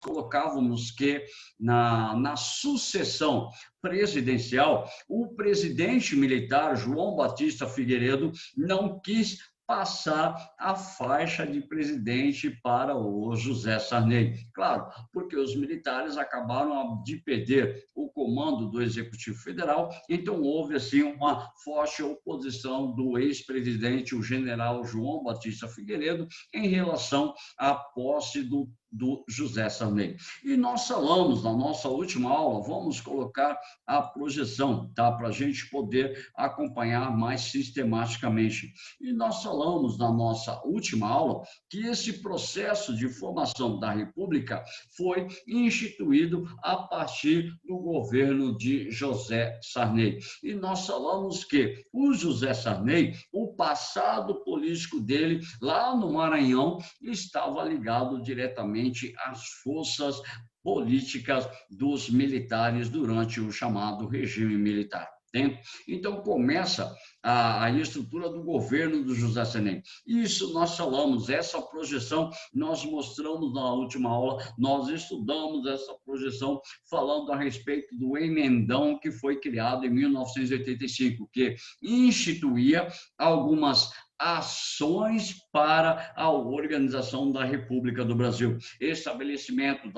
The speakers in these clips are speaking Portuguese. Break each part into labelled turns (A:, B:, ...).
A: colocávamos que na sucessão presidencial, o presidente militar João Batista Figueiredo não quis passar a faixa de presidente para o José Sarney. Claro, porque os militares acabaram de perder o comando do Executivo Federal, então houve assim uma forte oposição do ex-presidente, o general João Batista Figueiredo, em relação à posse do José Sarney. E nós falamos na nossa última aula, vamos colocar a projeção, tá? Para a gente poder acompanhar mais sistematicamente. E nós falamos na nossa última aula que esse processo de formação da República foi instituído a partir do governo de José Sarney. E nós falamos que o José Sarney, o passado político dele lá no Maranhão, estava ligado diretamente às forças políticas dos militares durante o chamado regime militar. Então, começa a estrutura do governo do José Sarney. Isso nós falamos, essa projeção nós mostramos na última aula, nós estudamos essa projeção falando a respeito do emendão que foi criado em 1985, que instituía algumas ações para a organização da República do Brasil, estabelecimento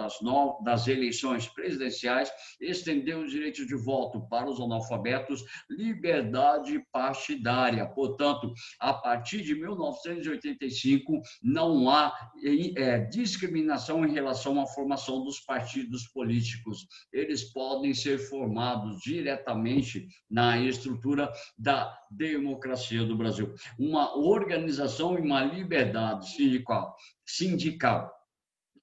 A: das eleições presidenciais, estendeu o direito de voto para os analfabetos, liberdade partidária. Portanto, a partir de 1985, não há discriminação em relação à formação dos partidos políticos. Eles podem ser formados diretamente na estrutura da democracia do Brasil. Uma organização e uma liberdade sindical.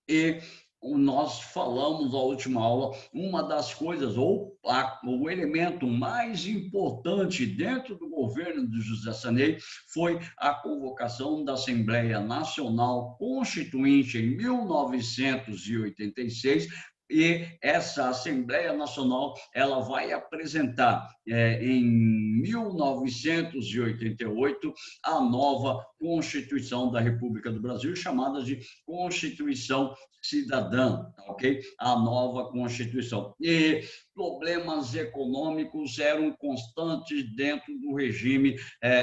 A: E nós falamos na última aula, uma das coisas, ou o elemento mais importante dentro do governo de José Sarney foi a convocação da Assembleia Nacional Constituinte em 1986, e essa Assembleia Nacional ela vai apresentar em 1988 a nova Constituição da República do Brasil, chamada de Constituição Cidadã, ok? A nova Constituição. E problemas econômicos eram constantes dentro do regime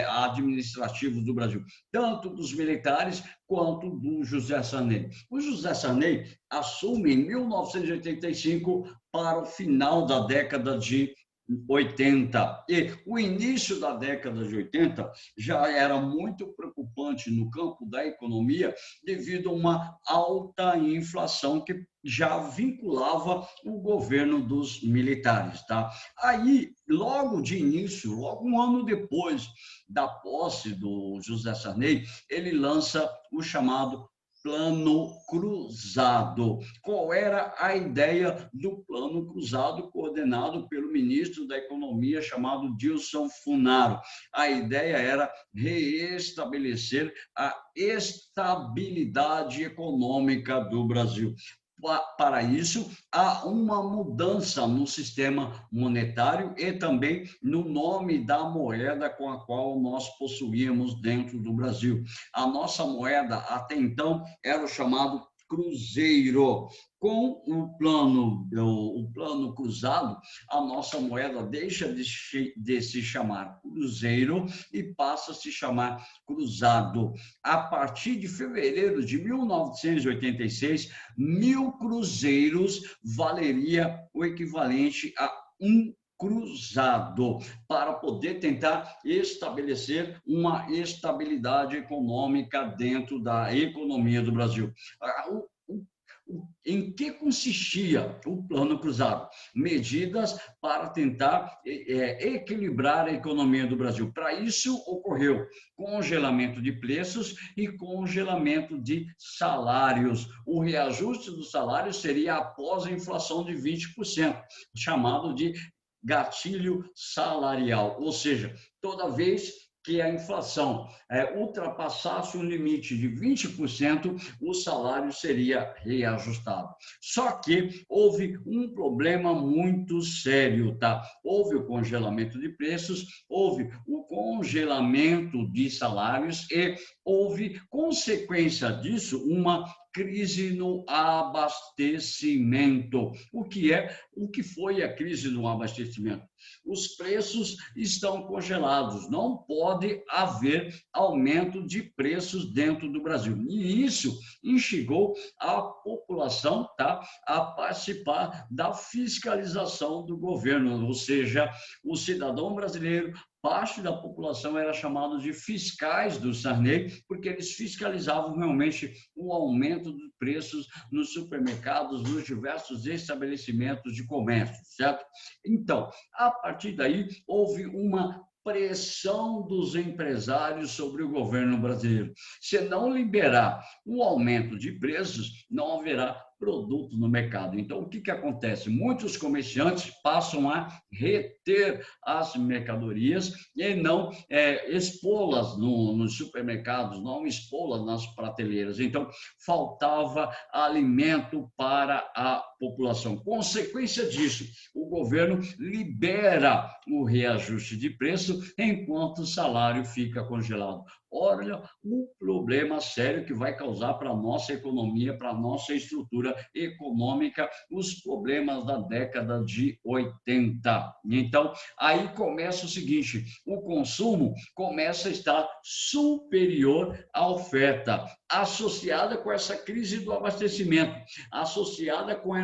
A: administrativo do Brasil, tanto dos militares quanto do José Sarney. O José Sarney assume em 1985 para o final da década de 80. E o início da década de 80 já era muito preocupante no campo da economia devido a uma alta inflação que já vinculava o governo dos militares, tá? Aí, logo de início, logo um ano depois da posse do José Sarney, ele lança o chamado Plano Cruzado. Qual era a ideia do Plano Cruzado, coordenado pelo ministro da Economia, chamado Dilson Funaro? A ideia era reestabelecer a estabilidade econômica do Brasil. Para isso, há uma mudança no sistema monetário e também no nome da moeda com a qual nós possuíamos dentro do Brasil. A nossa moeda, até então, era o chamado cruzeiro. Com o plano cruzado, a nossa moeda deixa de se chamar cruzeiro e passa a se chamar cruzado. A partir de fevereiro de 1986, 1.000 cruzeiros valeria o equivalente a um cruzado, para poder tentar estabelecer uma estabilidade econômica dentro da economia do Brasil. Em que consistia o Plano Cruzado? Medidas para tentar equilibrar a economia do Brasil. Para isso, ocorreu congelamento de preços e congelamento de salários. O reajuste dos salários seria após a inflação de 20%, chamado de gatilho salarial, ou seja, toda vez que a inflação ultrapassasse um limite de 20%, o salário seria reajustado. Só que houve um problema muito sério, tá? Houve o congelamento de preços, houve o congelamento de salários e houve, consequência disso, uma crise no abastecimento. O que foi a crise no abastecimento? Os preços estão congelados, não pode haver aumento de preços dentro do Brasil. E isso instigou a população, tá, a participar da fiscalização do governo, ou seja, o cidadão brasileiro, parte da população era chamado de fiscais do Sarney, porque eles fiscalizavam realmente o aumento dos preços nos supermercados, nos diversos estabelecimentos de comércio, certo? Então, a partir daí, houve uma pressão dos empresários sobre o governo brasileiro. Se não liberar o aumento de preços, não haverá produto no mercado. Então, o que acontece? Muitos comerciantes passam a reter as mercadorias e não expô-las nos supermercados, não expô-las nas prateleiras. Então, faltava alimento para a população. Consequência disso, o governo libera o reajuste de preço enquanto o salário fica congelado. Olha o problema sério que vai causar para a nossa economia, para a nossa estrutura econômica, os problemas da década de 80. Então, aí começa o seguinte, o consumo começa a estar superior à oferta, associada com essa crise do abastecimento, associada com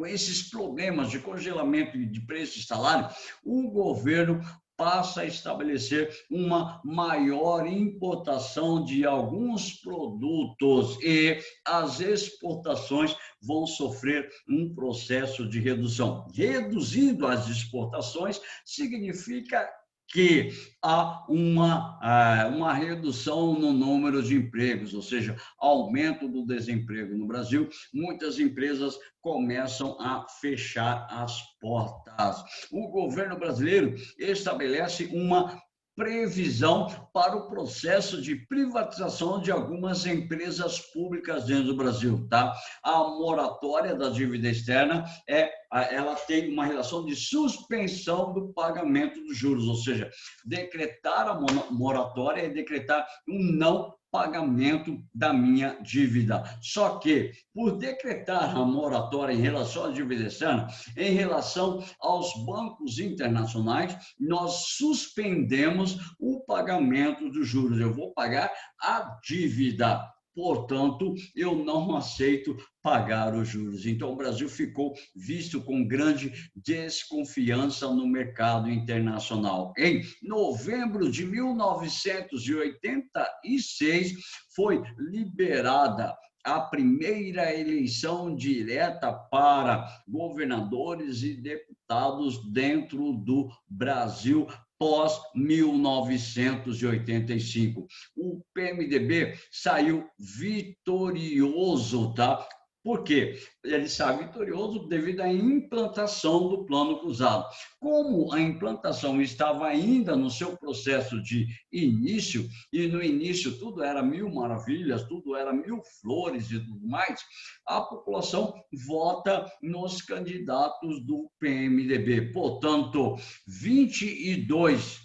A: esses problemas de congelamento de preço de salário, o governo passa a estabelecer uma maior importação de alguns produtos e as exportações vão sofrer um processo de redução. Reduzindo as exportações significa que há uma redução no número de empregos, ou seja, aumento do desemprego no Brasil, muitas empresas começam a fechar as portas. O governo brasileiro estabelece uma previsão para o processo de privatização de algumas empresas públicas dentro do Brasil, tá? A moratória da dívida externa ela tem uma relação de suspensão do pagamento dos juros, ou seja, decretar a moratória é decretar um não pagamento da minha dívida. Só que, por decretar a moratória em relação à dívida externa, em relação aos bancos internacionais, nós suspendemos o pagamento dos juros. Eu vou pagar a dívida. Portanto, eu não aceito pagar os juros. Então, o Brasil ficou visto com grande desconfiança no mercado internacional. Em novembro de 1986, foi liberada a primeira eleição direta para governadores e deputados dentro do Brasil, pós-1985. O PMDB saiu vitorioso, tá? Por quê? Ele saiu vitorioso devido à implantação do Plano Cruzado. Como a implantação estava ainda no seu processo de início, e no início tudo era mil maravilhas, tudo era mil flores e tudo mais, a população vota nos candidatos do PMDB. Portanto, 22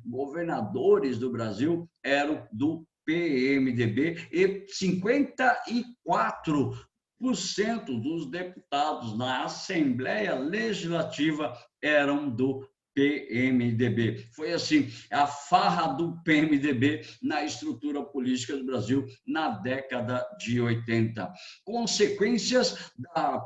A: governadores do Brasil eram do PMDB e 54% dos deputados na Assembleia Legislativa eram do PMDB. Foi assim, a farra do PMDB na estrutura política do Brasil na década de 80. Consequências da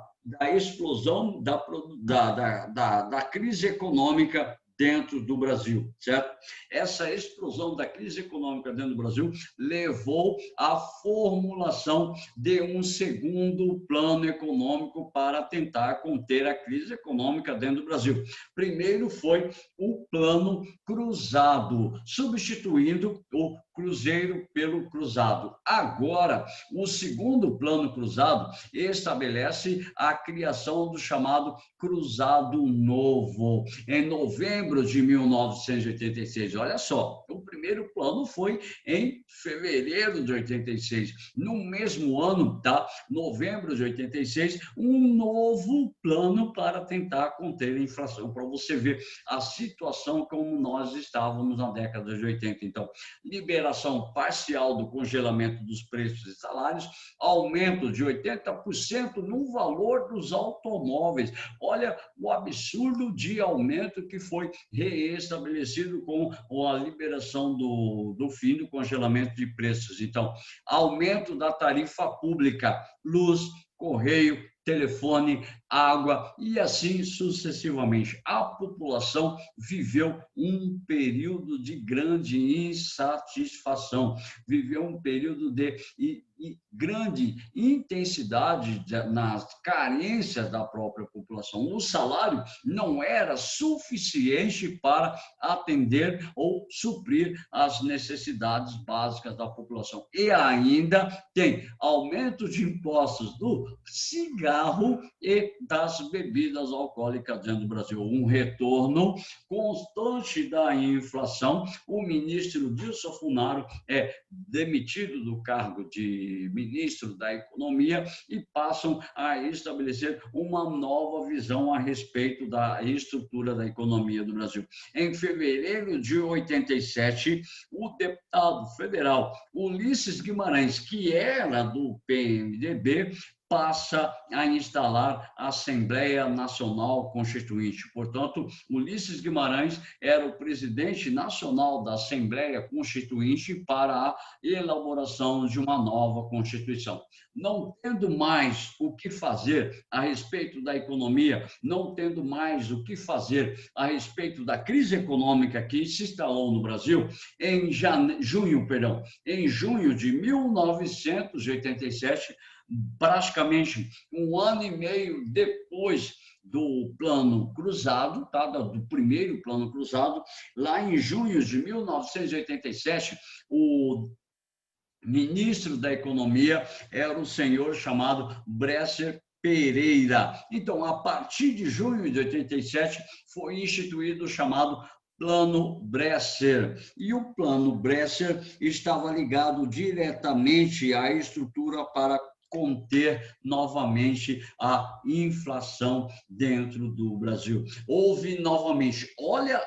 A: explosão da crise econômica dentro do Brasil, certo? Essa explosão da crise econômica dentro do Brasil levou à formulação de um segundo plano econômico para tentar conter a crise econômica dentro do Brasil. Primeiro foi o Plano Cruzado, substituindo o Cruzeiro pelo Cruzado. Agora, o segundo Plano Cruzado estabelece a criação do chamado Cruzado Novo. Em novembro novembro de 1986. Olha só, o primeiro plano foi em fevereiro de 86. No mesmo ano, tá? Novembro de 86, um novo plano para tentar conter a inflação, para você ver a situação como nós estávamos na década de 80. Então, liberação parcial do congelamento dos preços e salários, aumento de 80% no valor dos automóveis. Olha o absurdo de aumento que foi reestabelecido com a liberação do fim do congelamento de preços. Então, aumento da tarifa pública, luz, correio, telefone, água e assim sucessivamente. A população viveu um período de grande insatisfação, viveu um período de grande intensidade nas carências da própria população. O salário não era suficiente para atender ou suprir as necessidades básicas da população. E ainda tem aumento de impostos do cigarro e das bebidas alcoólicas dentro do Brasil. Um retorno constante da inflação. O ministro Wilson Funaro é demitido do cargo de ministro da Economia e passam a estabelecer uma nova visão a respeito da estrutura da economia do Brasil. Em fevereiro de 87, o deputado federal Ulisses Guimarães, que era do PMDB, passa a instalar a Assembleia Nacional Constituinte. Portanto, Ulisses Guimarães era o presidente nacional da Assembleia Constituinte para a elaboração de uma nova Constituição. Não tendo mais o que fazer a respeito da economia, não tendo mais o que fazer a respeito da crise econômica que se instalou no Brasil, em junho de 1987, praticamente um ano e meio depois do Plano Cruzado, tá? Do primeiro Plano Cruzado, lá em junho de 1987, o ministro da Economia era o senhor chamado Bresser Pereira. Então, a partir de junho de 87, foi instituído o chamado Plano Bresser. E o Plano Bresser estava ligado diretamente à estrutura para conter novamente a inflação dentro do Brasil. Houve novamente, olha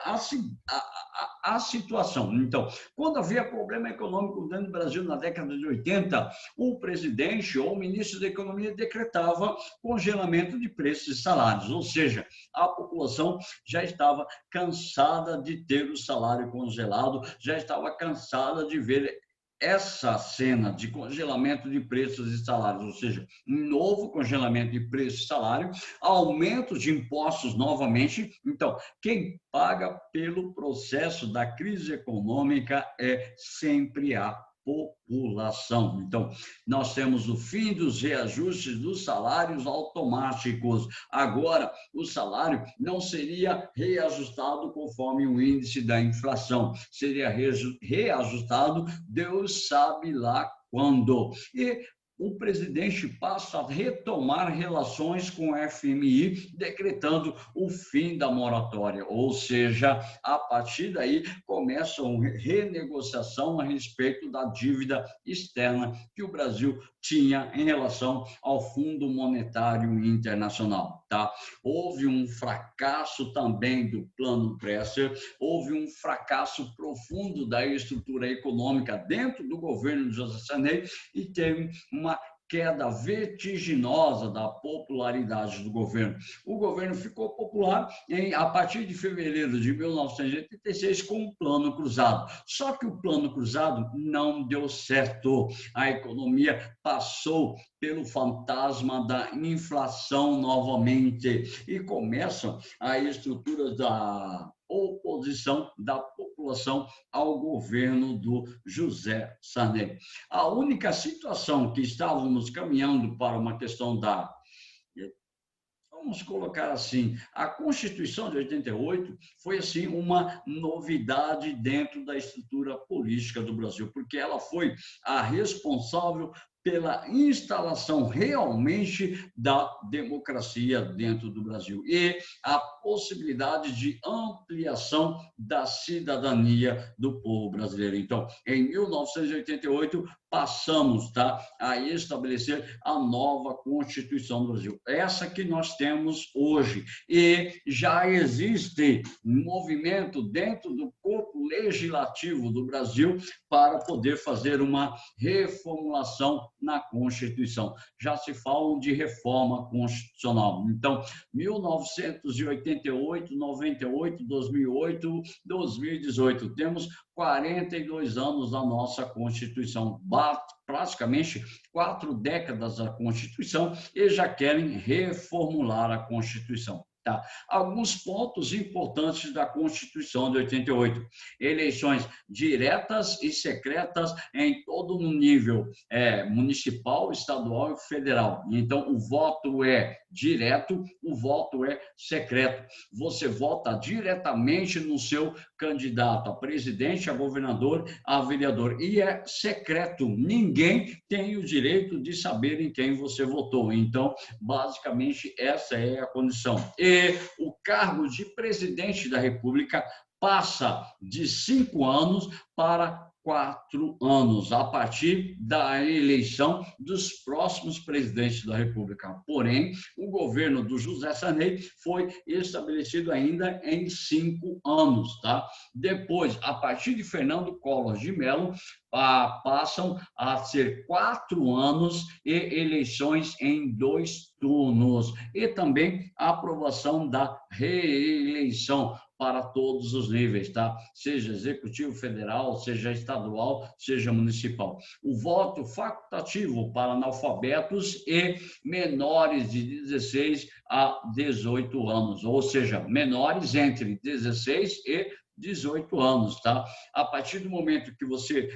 A: a situação. Então, quando havia problema econômico dentro do Brasil na década de 80, o presidente ou o ministro da Economia decretava congelamento de preços e salários, ou seja, a população já estava cansada de ter o salário congelado, já estava cansada de ver essa cena de congelamento de preços e salários, ou seja, um novo congelamento de preços e salário, aumento de impostos novamente. Então, quem paga pelo processo da crise econômica é sempre a população. Então, nós temos o fim dos reajustes dos salários automáticos. Agora, o salário não seria reajustado conforme o índice da inflação, seria reajustado, Deus sabe lá quando. E o presidente passa a retomar relações com o FMI, decretando o fim da moratória, ou seja, a partir daí começa uma renegociação a respeito da dívida externa que o Brasil tinha em relação ao Fundo Monetário Internacional. Tá? Houve um fracasso também do Plano Bresser, houve um fracasso profundo da estrutura econômica dentro do governo de José Sarney e teve uma queda vertiginosa da popularidade do governo. O governo ficou popular a partir de fevereiro de 1986 com um plano cruzado. Só que o plano cruzado não deu certo. A economia passou pelo fantasma da inflação novamente e começam as estruturas da oposição da população ao governo do José Sarney. A única situação que estávamos caminhando para uma questão vamos colocar assim, a Constituição de 88 foi assim uma novidade dentro da estrutura política do Brasil, porque ela foi a responsável pela instalação realmente da democracia dentro do Brasil e a possibilidade de ampliação da cidadania do povo brasileiro. Então, em 1988, passamos, tá, a estabelecer a nova Constituição do Brasil, essa que nós temos hoje. E já existe movimento dentro do corpo legislativo do Brasil para poder fazer uma reformulação na Constituição. Já se fala de reforma constitucional. Então, 1988, 98, 2008, 2018, temos 42 anos da nossa Constituição, praticamente 4 décadas da Constituição, e já querem reformular a Constituição. Tá. Alguns pontos importantes da Constituição de 88. Eleições diretas e secretas em todo o nível municipal, estadual e federal. Então, o voto é direto, o voto é secreto. Você vota diretamente no seu candidato a presidente, a governador, a vereador. E é secreto. Ninguém tem o direito de saber em quem você votou. Então, basicamente, essa é a condição. E o cargo de presidente da República passa de 5 anos para 4 anos, a partir da eleição dos próximos presidentes da República. Porém, o governo do José Sarney foi estabelecido ainda em 5 anos. Tá? Depois, a partir de Fernando Collor de Mello, passam a ser 4 anos e eleições em 2 turnos. E também a aprovação da reeleição para todos os níveis, tá? Seja executivo federal, seja estadual, seja municipal. O voto facultativo para analfabetos e menores de 16 a 18 anos, ou seja, menores entre 16 e 18 anos, tá? A partir do momento que você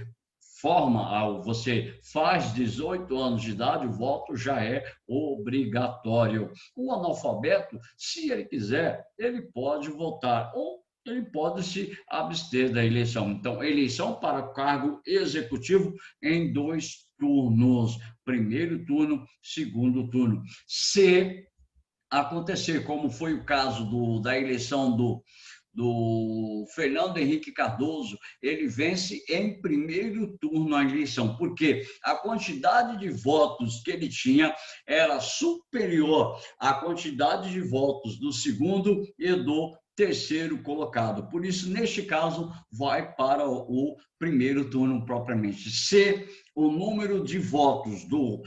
A: faz 18 anos de idade, o voto já é obrigatório. O analfabeto, se ele quiser, ele pode votar ou ele pode se abster da eleição. Então, eleição para cargo executivo em 2 turnos. Primeiro turno, segundo turno. Se acontecer, como foi o caso da eleição do Fernando Henrique Cardoso, ele vence em primeiro turno a eleição, porque a quantidade de votos que ele tinha era superior à quantidade de votos do segundo e do terceiro colocado. Por isso, neste caso, vai para o primeiro turno propriamente. Se o número de votos do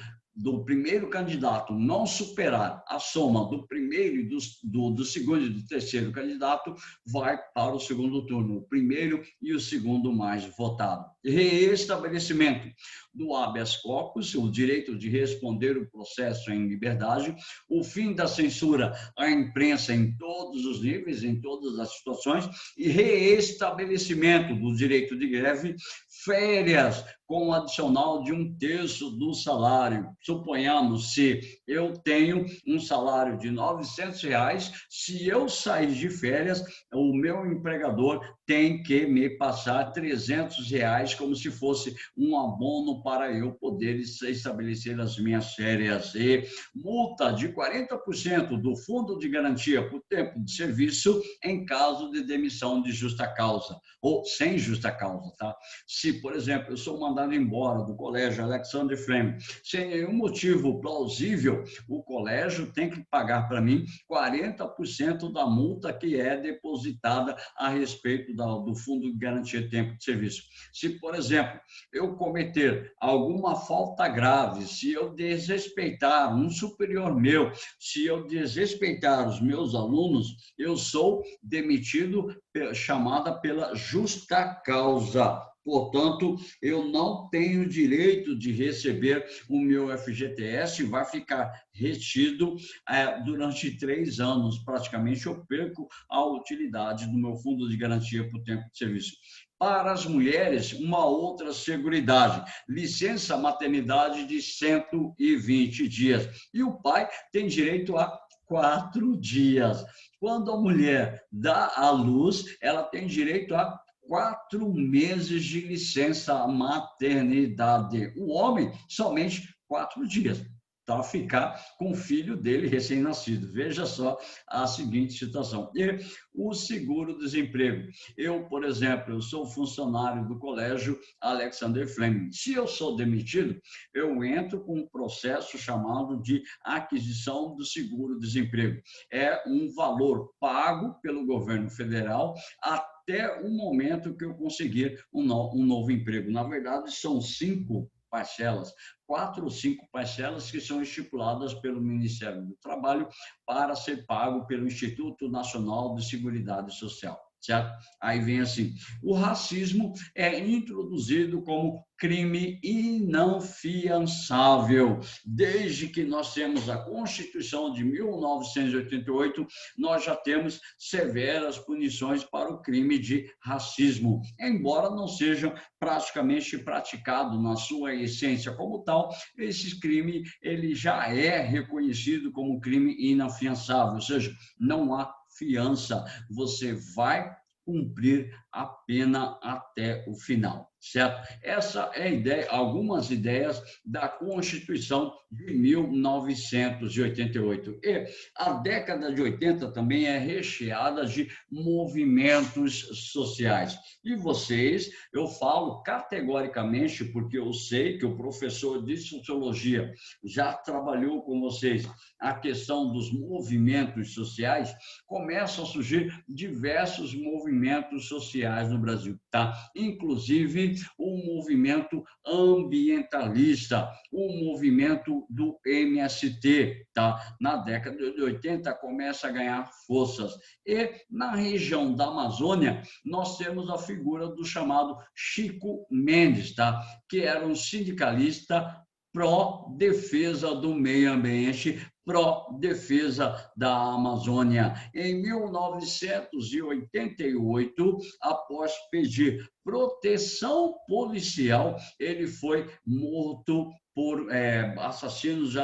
A: primeiro candidato não superar a soma do primeiro, do segundo e do terceiro candidato, vai para o segundo turno, o primeiro e o segundo mais votado. Reestabelecimento do habeas corpus, o direito de responder o processo em liberdade, o fim da censura à imprensa em todos os níveis, em todas as situações, e reestabelecimento do direito de greve, férias com um adicional de 1/3 do salário. Suponhamos, se eu tenho um salário de R$900, se eu sair de férias, o meu empregador tem que me passar R$300 como se fosse um abono para eu poder estabelecer as minhas férias. E multa de 40% do fundo de garantia por tempo de serviço em caso de demissão de justa causa ou sem justa causa, tá? Se, por exemplo, eu sou mandado embora do colégio Alexander Fleming sem nenhum motivo plausível, o colégio tem que pagar para mim 40% da multa que é depositada a respeito do Fundo de Garantia de Tempo de Serviço. Se, por exemplo, eu cometer alguma falta grave, se eu desrespeitar um superior meu, se eu desrespeitar os meus alunos, eu sou demitido, chamada pela justa causa. Portanto, eu não tenho direito de receber o meu FGTS, vai ficar retido durante 3 anos. Praticamente, eu perco a utilidade do meu fundo de garantia por tempo de serviço. Para as mulheres, uma outra seguridade, licença maternidade de 120 dias. E o pai tem direito a 4 dias. Quando a mulher dá à luz, ela tem direito a 4 meses de licença maternidade. O homem, somente 4 dias para ficar com o filho dele recém-nascido. Veja só a seguinte situação. E o seguro-desemprego. Eu, por exemplo, eu sou funcionário do colégio Alexander Fleming. Se eu sou demitido, eu entro com um processo chamado de aquisição do seguro-desemprego. É um valor pago pelo governo federal até o momento que eu conseguir um novo emprego. Na verdade, são 5 parcelas, 4 ou 5 parcelas que são estipuladas pelo Ministério do Trabalho para ser pago pelo Instituto Nacional de Seguridade Social. Certo? Aí vem assim, o racismo é introduzido como crime inafiançável. Desde que nós temos a Constituição de 1988, nós já temos severas punições para o crime de racismo, embora não seja praticamente praticado na sua essência como tal, esse crime ele já é reconhecido como crime inafiançável, ou seja, não há fiança, você vai cumprir a pena até o final, certo? Essa é a ideia, algumas ideias da Constituição de 1988. E a década de 80 também é recheada de movimentos sociais. E vocês, eu falo categoricamente, porque eu sei que o professor de sociologia já trabalhou com vocês a questão dos movimentos sociais, começam a surgir diversos movimentos sociais no Brasil, tá? Inclusive o movimento ambientalista, o movimento do MST, tá? Na década de 80 começa a ganhar forças. E na região da Amazônia, nós temos a figura do chamado Chico Mendes, tá? Que era um sindicalista pró-defesa do meio ambiente, pró-defesa da Amazônia. Em 1988, após pedir proteção policial, ele foi morto por assassinos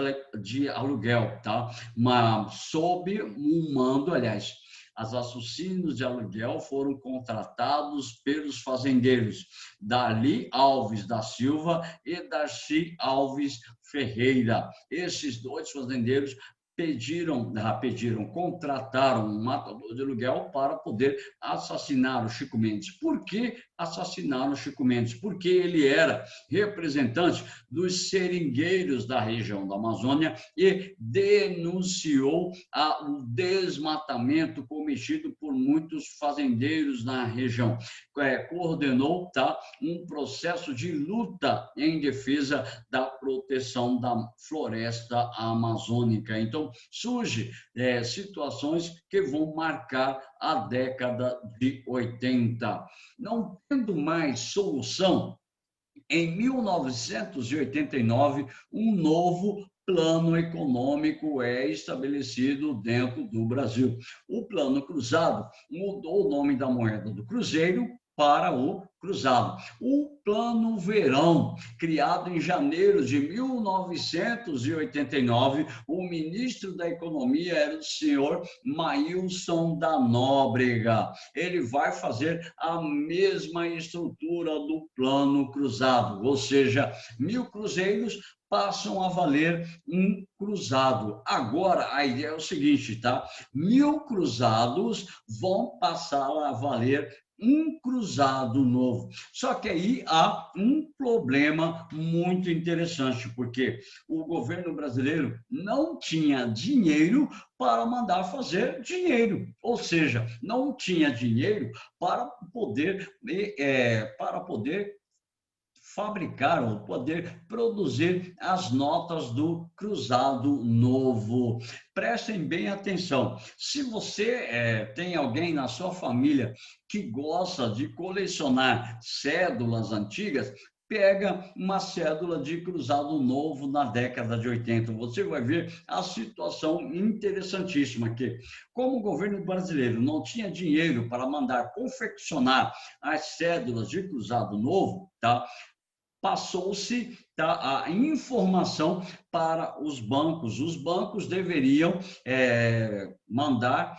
A: de aluguel, tá? Sob um mando, aliás, os assassinos de aluguel foram contratados pelos fazendeiros Dali Alves da Silva e Darcy Alves Ferreira. Esses 2 fazendeiros contrataram um matador de aluguel para poder assassinar o Chico Mendes. Por que assassinaram o Chico Mendes? Porque ele era representante dos seringueiros da região da Amazônia e denunciou o desmatamento cometido por muitos fazendeiros na região. Coordenou, tá, um processo de luta em defesa da proteção da floresta amazônica. Então, surgem situações que vão marcar a década de 80. Não tendo mais solução, em 1989, um novo plano econômico é estabelecido dentro do Brasil. O Plano Cruzado mudou o nome da moeda do cruzeiro para o cruzado. O Plano Verão, criado em janeiro de 1989, o ministro da Economia era o senhor Maílson da Nóbrega. Ele vai fazer a mesma estrutura do Plano Cruzado, ou seja, 1.000 cruzeiros passam a valer um cruzado. Agora, a ideia é o seguinte, tá? 1.000 cruzados vão passar a valer um cruzado novo. Só que aí há um problema muito interessante, porque o governo brasileiro não tinha dinheiro para mandar fazer dinheiro, ou seja, não tinha dinheiro para poder fabricar ou poder produzir as notas do cruzado novo. Prestem bem atenção. Se você tem alguém na sua família que gosta de colecionar cédulas antigas, pega uma cédula de cruzado novo na década de 80. Você vai ver a situação interessantíssima que, como o governo brasileiro não tinha dinheiro para mandar confeccionar as cédulas de cruzado novo, tá? Passou-se a informação para os bancos. Os bancos deveriam mandar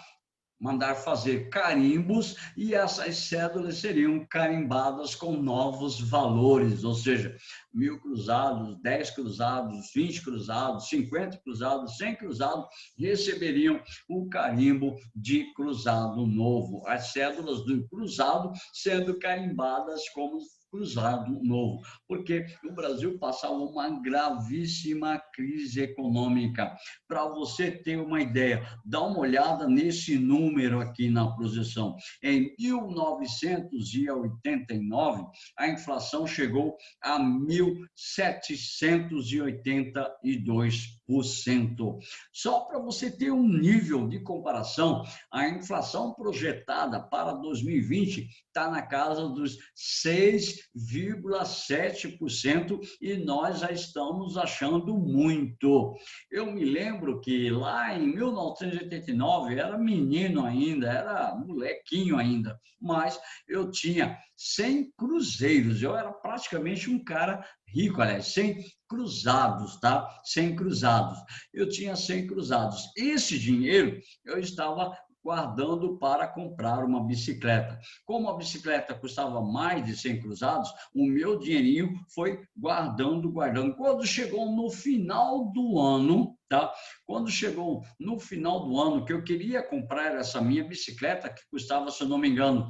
A: fazer carimbos e essas cédulas seriam carimbadas com novos valores, ou seja, 1.000 cruzados, 10 cruzados, 20 cruzados, 50 cruzados, 100 cruzados, receberiam o carimbo de cruzado novo, as cédulas do cruzado sendo carimbadas como cruzado novo, porque o Brasil passava uma gravíssima crise econômica. Para você ter uma ideia, dá uma olhada nesse número aqui na projeção. Em 1989, a inflação chegou a 1.782%. Só para você ter um nível de comparação, a inflação projetada para 2020 está na casa dos 6,7% e nós já estamos achando muito. Eu me lembro que lá em 1989, era menino ainda, era molequinho ainda, mas eu tinha 100 cruzeiros, eu era praticamente um cara rico, aliás, 100 cruzados, tá? 100 cruzados. Eu tinha 100 cruzados. Esse dinheiro eu estava guardando para comprar uma bicicleta. Como a bicicleta custava mais de 100 cruzados, o meu dinheirinho foi guardando. Quando chegou no final do ano, tá? Quando chegou no final do ano, que eu queria comprar essa minha bicicleta, que custava, se eu não me engano,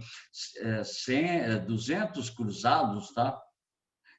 A: 200 cruzados, tá?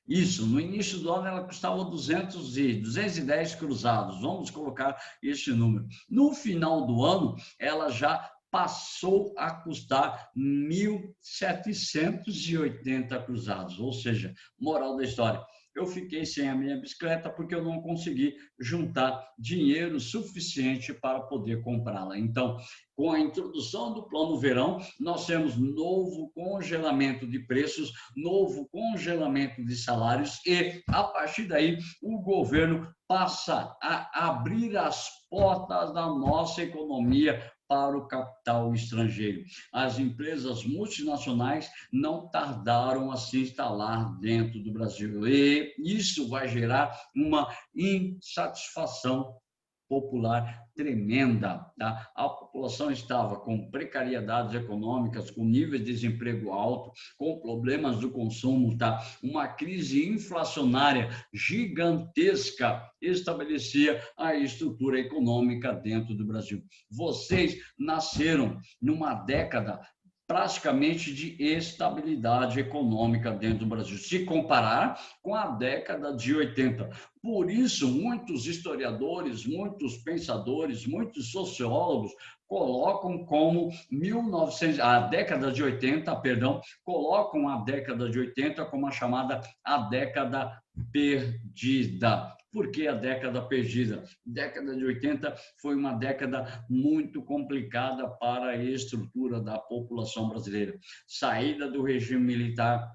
A: Isso, no início do ano ela custava 210 cruzados, vamos colocar este número. No final do ano, ela já passou a custar 1.780 cruzados, ou seja, moral da história, eu fiquei sem a minha bicicleta porque eu não consegui juntar dinheiro suficiente para poder comprá-la. Então, com a introdução do Plano Verão, nós temos novo congelamento de preços, novo congelamento de salários e, a partir daí, o governo passa a abrir as portas da nossa economia para o capital estrangeiro. As empresas multinacionais não tardaram a se instalar dentro do Brasil. E isso vai gerar uma insatisfação popular tremenda. Tá? A população estava com precariedades econômicas, com níveis de desemprego alto, com problemas do consumo, tá? Uma crise inflacionária gigantesca estabelecia a estrutura econômica dentro do Brasil. Vocês nasceram numa década praticamente de estabilidade econômica dentro do Brasil, se comparar com a década de 80. Por isso, muitos historiadores, muitos pensadores, muitos sociólogos colocam como a década de 80, colocam a década de 80 como a chamada a década perdida. Por que a década perdida? A década de 80 foi uma década muito complicada para a estrutura da população brasileira. Saída do regime militar,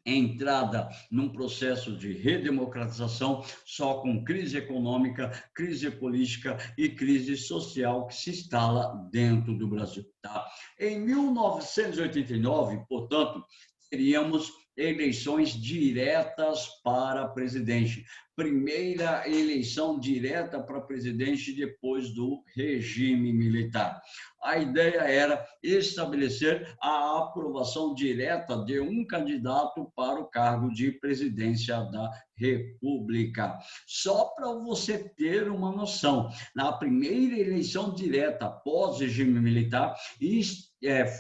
A: entrada num processo de redemocratização, só com crise econômica, crise política e crise social que se instala dentro do Brasil. Tá? Em 1989, portanto, teríamos eleições diretas para presidente. Primeira eleição direta para presidente depois do regime militar. A ideia era estabelecer a aprovação direta de um candidato para o cargo de presidência da República. Só para você ter uma noção, na primeira eleição direta após o regime militar,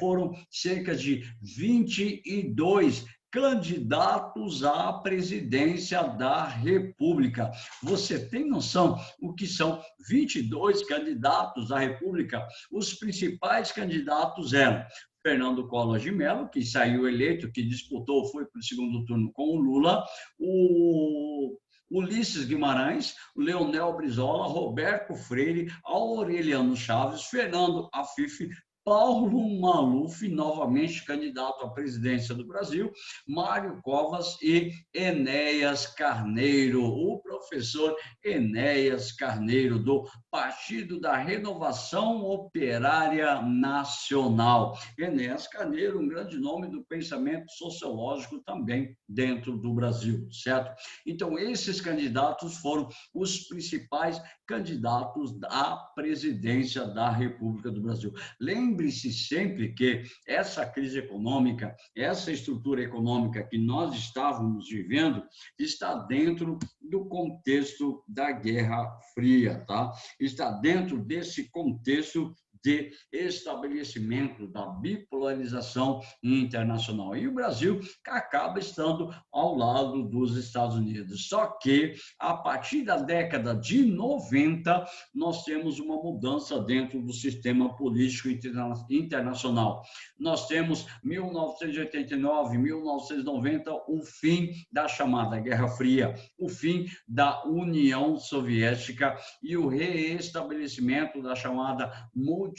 A: foram cerca de 22 candidatos à presidência da República. Você tem noção o que são 22 candidatos à República? Os principais candidatos eram Fernando Collor de Mello, que saiu eleito, que disputou, foi para o segundo turno com o Lula, o Ulisses Guimarães, Leonel Brizola, Roberto Freire, Aureliano Chaves, Fernando Afif, Paulo Maluf, novamente candidato à presidência do Brasil, Mário Covas e Enéas Carneiro, o professor Enéas Carneiro, do Partido da Renovação Operária Nacional. Enéas Carneiro, um grande nome do pensamento sociológico também dentro do Brasil, certo? Então, esses candidatos foram os principais candidatos à presidência da República do Brasil. lembre-se sempre que essa crise econômica, essa estrutura econômica que nós estávamos vivendo, está dentro do contexto da Guerra Fria, tá? Está dentro desse contexto de estabelecimento da bipolarização internacional. E o Brasil acaba estando ao lado dos Estados Unidos. Só que, a partir da década de 90, nós temos uma mudança dentro do sistema político internacional. Nós temos 1989, 1990, o fim da chamada Guerra Fria, o fim da União Soviética e o reestabelecimento da chamada multipolarização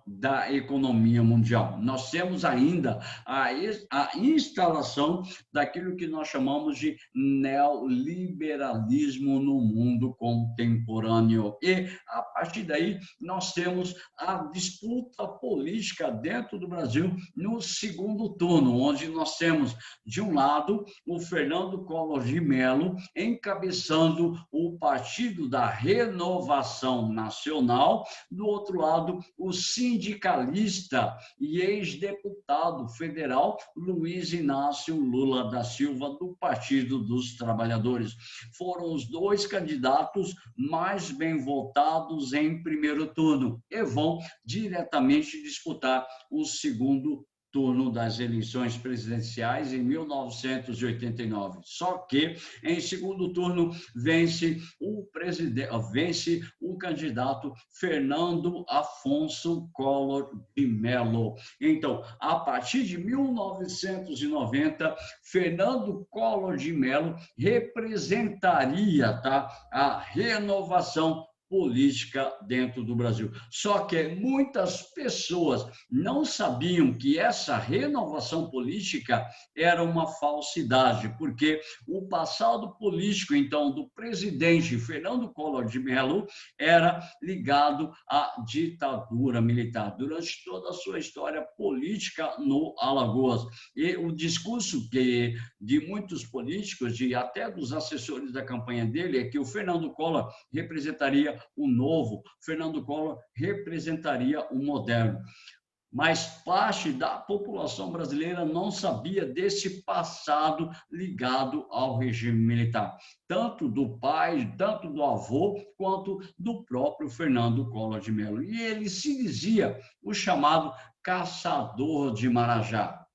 A: da economia mundial. Nós temos ainda a instalação daquilo que nós chamamos de neoliberalismo no mundo contemporâneo. E, a partir daí, nós temos a disputa política dentro do Brasil no segundo turno, onde nós temos, de um lado, o Fernando Collor de Mello encabeçando o Partido da Renovação Nacional, do outro lado, o sindicalista e ex-deputado federal Luiz Inácio Lula da Silva, do Partido dos Trabalhadores. Foram os dois candidatos mais bem votados em primeiro turno e vão diretamente disputar o segundo turno das eleições presidenciais em 1989. Só que, em segundo turno, vence o candidato Fernando Afonso Collor de Mello. Então, a partir de 1990, Fernando Collor de Mello representaria, tá, a renovação política dentro do Brasil. Só que muitas pessoas não sabiam que essa renovação política era uma falsidade, porque o passado político, então, do presidente Fernando Collor de Mello era ligado à ditadura militar, durante toda a sua história política no Alagoas. E o discurso de muitos políticos, e até dos assessores da campanha dele, é que o Fernando Collor representaria o novo, Fernando Collor representaria o moderno. Mas parte da população brasileira não sabia desse passado ligado ao regime militar, tanto do pai, tanto do avô, quanto do próprio Fernando Collor de Mello. E ele se dizia o chamado caçador de Marajá.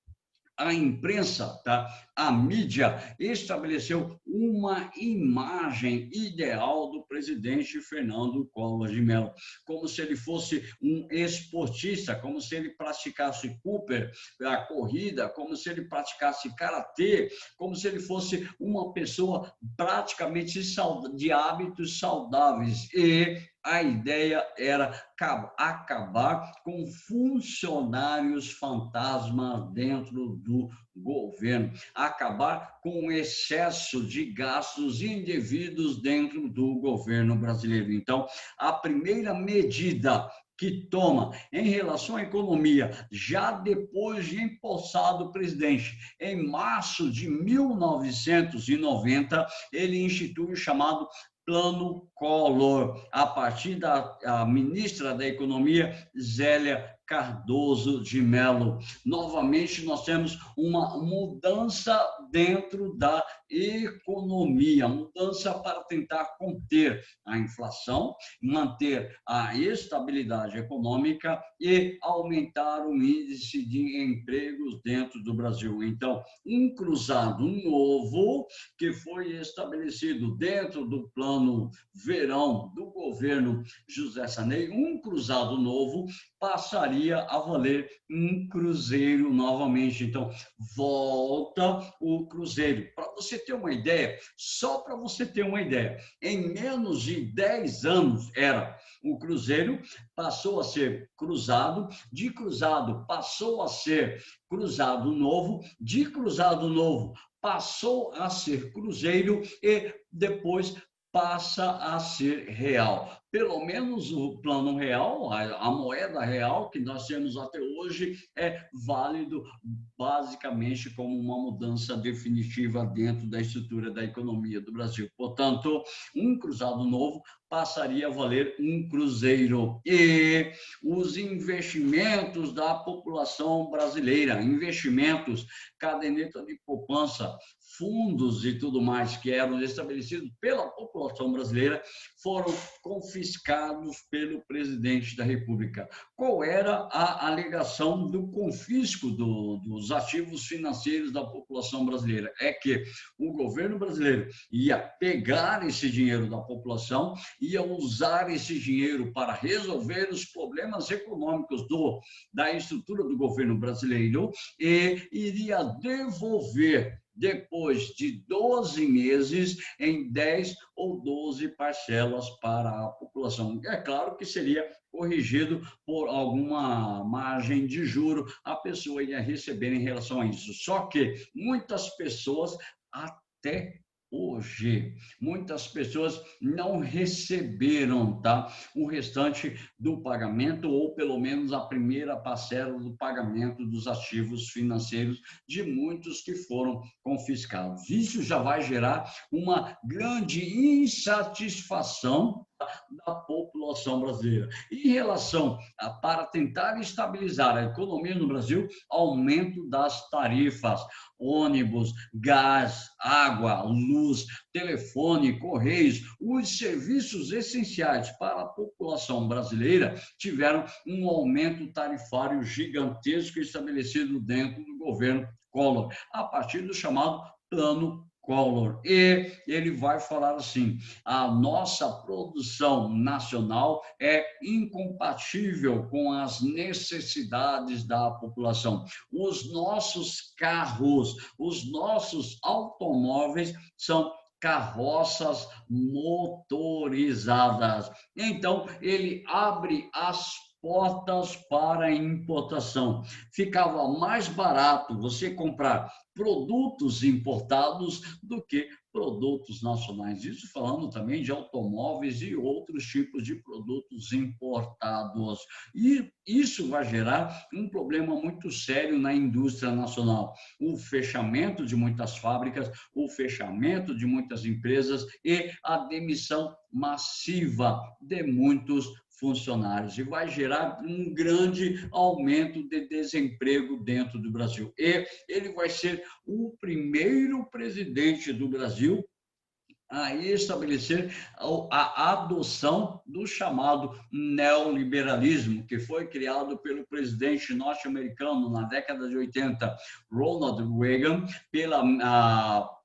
A: A imprensa, tá? A mídia estabeleceu uma imagem ideal do presidente Fernando Collor de Mello, como se ele fosse um esportista, como se ele praticasse Cooper, a corrida, como se ele praticasse karatê, como se ele fosse uma pessoa praticamente de hábitos saudáveis. E a ideia era acabar com funcionários fantasma dentro do governo, acabar com o excesso de gastos indevidos dentro do governo brasileiro. Então, a primeira medida que toma em relação à economia, já depois de empossado o presidente, em março de 1990, ele institui o chamado Plano Collor, a partir da ministra da Economia, Zélia Cardoso de Mello. Novamente, nós temos uma mudança dentro da economia, mudança para tentar conter a inflação, manter a estabilidade econômica e aumentar o índice de empregos dentro do Brasil. Então, um cruzado novo que foi estabelecido dentro do plano verão do governo José Sarney, um cruzado novo passaria a valer um cruzeiro novamente. Então, volta o cruzeiro. Para você ter uma ideia, só para você ter uma ideia, em menos de 10 anos o cruzeiro passou a ser cruzado, de cruzado passou a ser cruzado novo, de cruzado novo passou a ser cruzeiro e depois passa a ser real. pelo menos o plano real, a moeda real que nós temos até hoje é válido basicamente como uma mudança definitiva dentro da estrutura da economia do Brasil. Portanto, um cruzado novo passaria a valer um cruzeiro. E os investimentos da população brasileira, investimentos, caderneta de poupança, fundos e tudo mais que eram estabelecidos pela população brasileira foram confiscados pelo presidente da República. Qual era a alegação do confisco dos ativos financeiros da população brasileira? É que o governo brasileiro ia pegar esse dinheiro da população, ia usar esse dinheiro para resolver os problemas econômicos da estrutura do governo brasileiro e iria devolver depois de 12 meses em 10 ou 12 parcelas para a população. É claro que seria corrigido por alguma margem de juro a pessoa ia receber em relação a isso. Só que muitas pessoas até hoje, muitas pessoas não receberam, tá, o restante do pagamento ou pelo menos a primeira parcela do pagamento dos ativos financeiros de muitos que foram confiscados. Isso já vai gerar uma grande insatisfação da população brasileira. Em relação para tentar estabilizar a economia no Brasil, aumento das tarifas, ônibus, gás, água, luz, telefone, correios, os serviços essenciais para a população brasileira tiveram um aumento tarifário gigantesco estabelecido dentro do governo Collor, a partir do chamado Plano Collor. E ele vai falar assim: a nossa produção nacional é incompatível com as necessidades da população. Os nossos carros, os nossos automóveis são carroças motorizadas. Então, ele abre as portas para a importação. Ficava mais barato você comprar produtos importados do que produtos nacionais. Isso falando também de automóveis e outros tipos de produtos importados. E isso vai gerar um problema muito sério na indústria nacional. O fechamento de muitas fábricas, o fechamento de muitas empresas e a demissão massiva de muitos funcionários e vai gerar um grande aumento de desemprego dentro do Brasil. E ele vai ser o primeiro presidente do Brasil a estabelecer a adoção do chamado neoliberalismo, que foi criado pelo presidente norte-americano na década de 80, Ronald Reagan, pela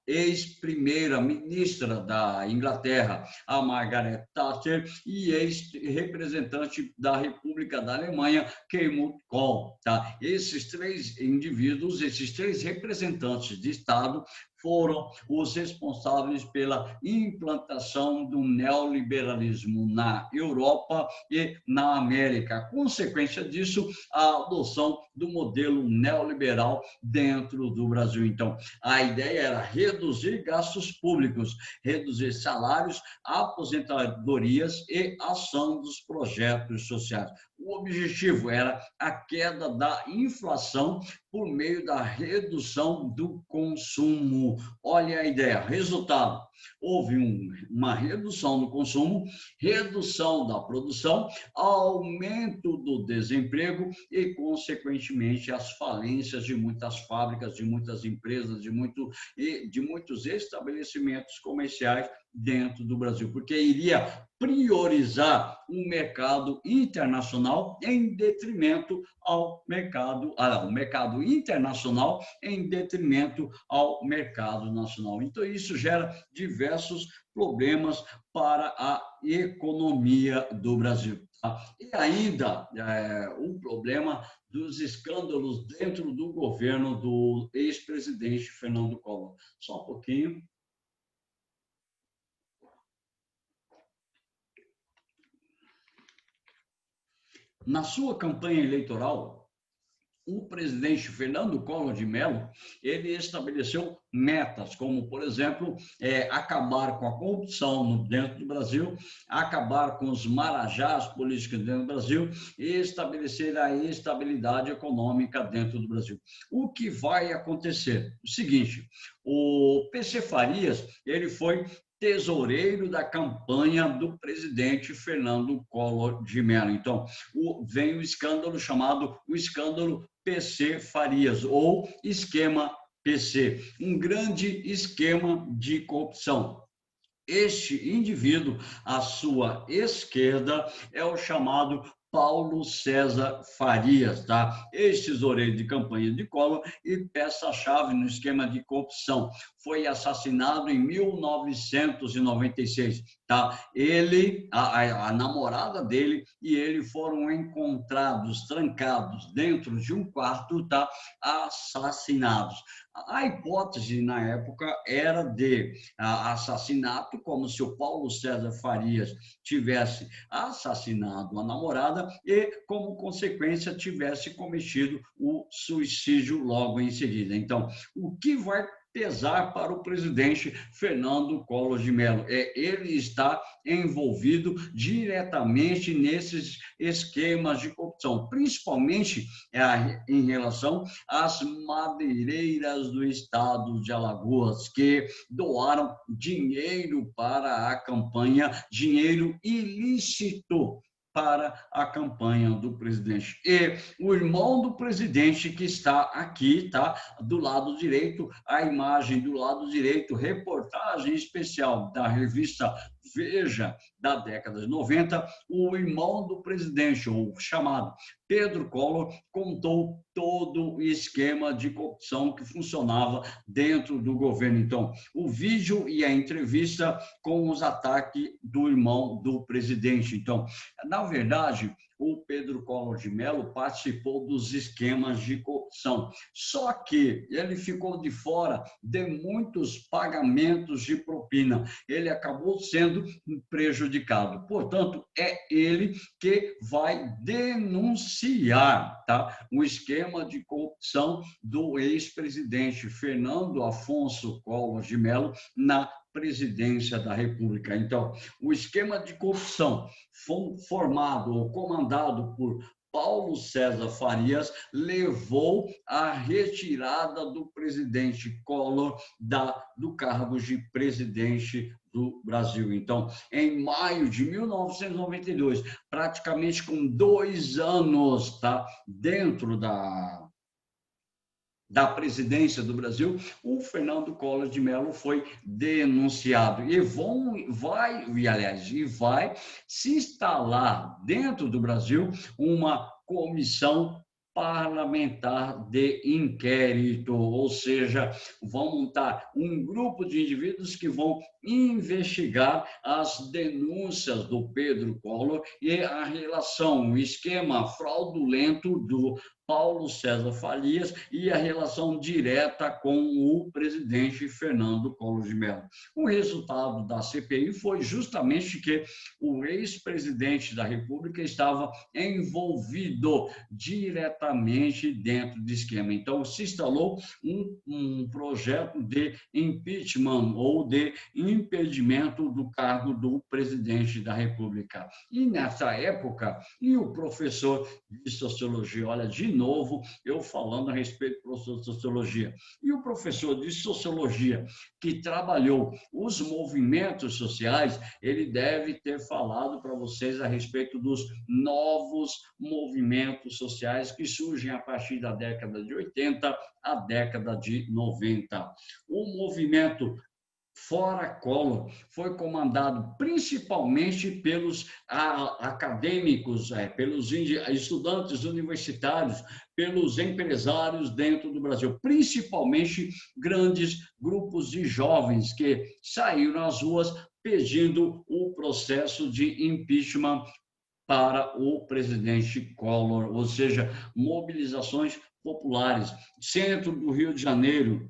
A: ex-primeira ministra da Inglaterra, a Margaret Thatcher, e ex-representante da República da Alemanha, Helmut Kohl. Tá? Esses três indivíduos, esses três representantes de Estado, foram os responsáveis pela implantação do neoliberalismo na Europa e na América. Consequência disso, a adoção do modelo neoliberal dentro do Brasil. Então, a ideia era reduzir gastos públicos, reduzir salários, aposentadorias e ação dos projetos sociais. O objetivo era a queda da inflação por meio da redução do consumo. Olha a ideia, resultado, houve uma redução do consumo, redução da produção, aumento do desemprego e, consequentemente, as falências de muitas fábricas, de muitas empresas, de muitos estabelecimentos comerciais dentro do Brasil, porque iria priorizar o mercado internacional em detrimento ao mercado internacional em detrimento ao mercado nacional. Então, isso gera diversos problemas para a economia do Brasil. E ainda o problema dos escândalos dentro do governo do ex-presidente Fernando Collor. Só um pouquinho. Na sua campanha eleitoral, o presidente Fernando Collor de Mello, ele estabeleceu metas, como, por exemplo, acabar com a corrupção dentro do Brasil, acabar com os marajás políticos dentro do Brasil e estabelecer a estabilidade econômica dentro do Brasil. O que vai acontecer? O seguinte, o PC Farias, ele foi tesoureiro da campanha do presidente Fernando Collor de Mello. Então, vem o escândalo chamado o escândalo PC Farias, ou esquema PC, um grande esquema de corrupção. Este indivíduo, à sua esquerda, é o chamado Paulo César Farias, tá? Ex-tesoureiro de campanha de Collor e peça-chave no esquema de corrupção. Foi assassinado em 1996, tá? Ele, a namorada dele e ele foram encontrados, trancados dentro de um quarto, tá? Assassinados. A hipótese na época era de assassinato, como se o Paulo César Farias tivesse assassinado a namorada e, como consequência, tivesse cometido o suicídio logo em seguida. Então, o que vai pesar para o presidente Fernando Collor de Mello? Ele está envolvido diretamente nesses esquemas de corrupção, principalmente em relação às madeireiras do estado de Alagoas, que doaram dinheiro para a campanha, dinheiro ilícito para a campanha do presidente. E o irmão do presidente, que está aqui, tá? Do lado direito, a imagem do lado direito, reportagem especial da revista Veja, da década de 90, o irmão do presidente, o chamado Pedro Collor, contou todo o esquema de corrupção que funcionava dentro do governo. Então, o vídeo e a entrevista com os ataques do irmão do presidente. Então, na verdade, o Pedro Collor de Mello participou dos esquemas de corrupção, só que ele ficou de fora de muitos pagamentos de propina. Ele acabou sendo prejudicado. Portanto, é ele que vai denunciar, tá, o esquema de corrupção do ex-presidente Fernando Afonso Collor de Mello na presidência da República. Então, o esquema de corrupção formado ou comandado por Paulo César Farias levou à retirada do presidente Collor do cargo de presidente do Brasil. Então, em maio de 1992, praticamente com 2 anos, tá, dentro da presidência do Brasil, o Fernando Collor de Mello foi denunciado e vai se instalar dentro do Brasil uma comissão parlamentar de inquérito, ou seja, vão montar um grupo de indivíduos que vão investigar as denúncias do Pedro Collor e a relação, o esquema fraudulento do Paulo César Farias e a relação direta com o presidente Fernando Collor de Mello. O resultado da CPI foi justamente que o ex-presidente da República estava envolvido diretamente dentro do esquema. Então, se instalou um projeto de impeachment ou de impedimento do cargo do presidente da República. E nessa época, o professor de sociologia, olha, de novo, eu falando a respeito do professor de sociologia. E o professor de sociologia que trabalhou os movimentos sociais, ele deve ter falado para vocês a respeito dos novos movimentos sociais que surgem a partir da década de 80 à década de 90. O movimento Fora Collor foi comandado principalmente pelos acadêmicos, pelos estudantes universitários, pelos empresários dentro do Brasil, principalmente grandes grupos de jovens que saíram às ruas pedindo o processo de impeachment para o presidente Collor, ou seja, mobilizações populares. Centro do Rio de Janeiro,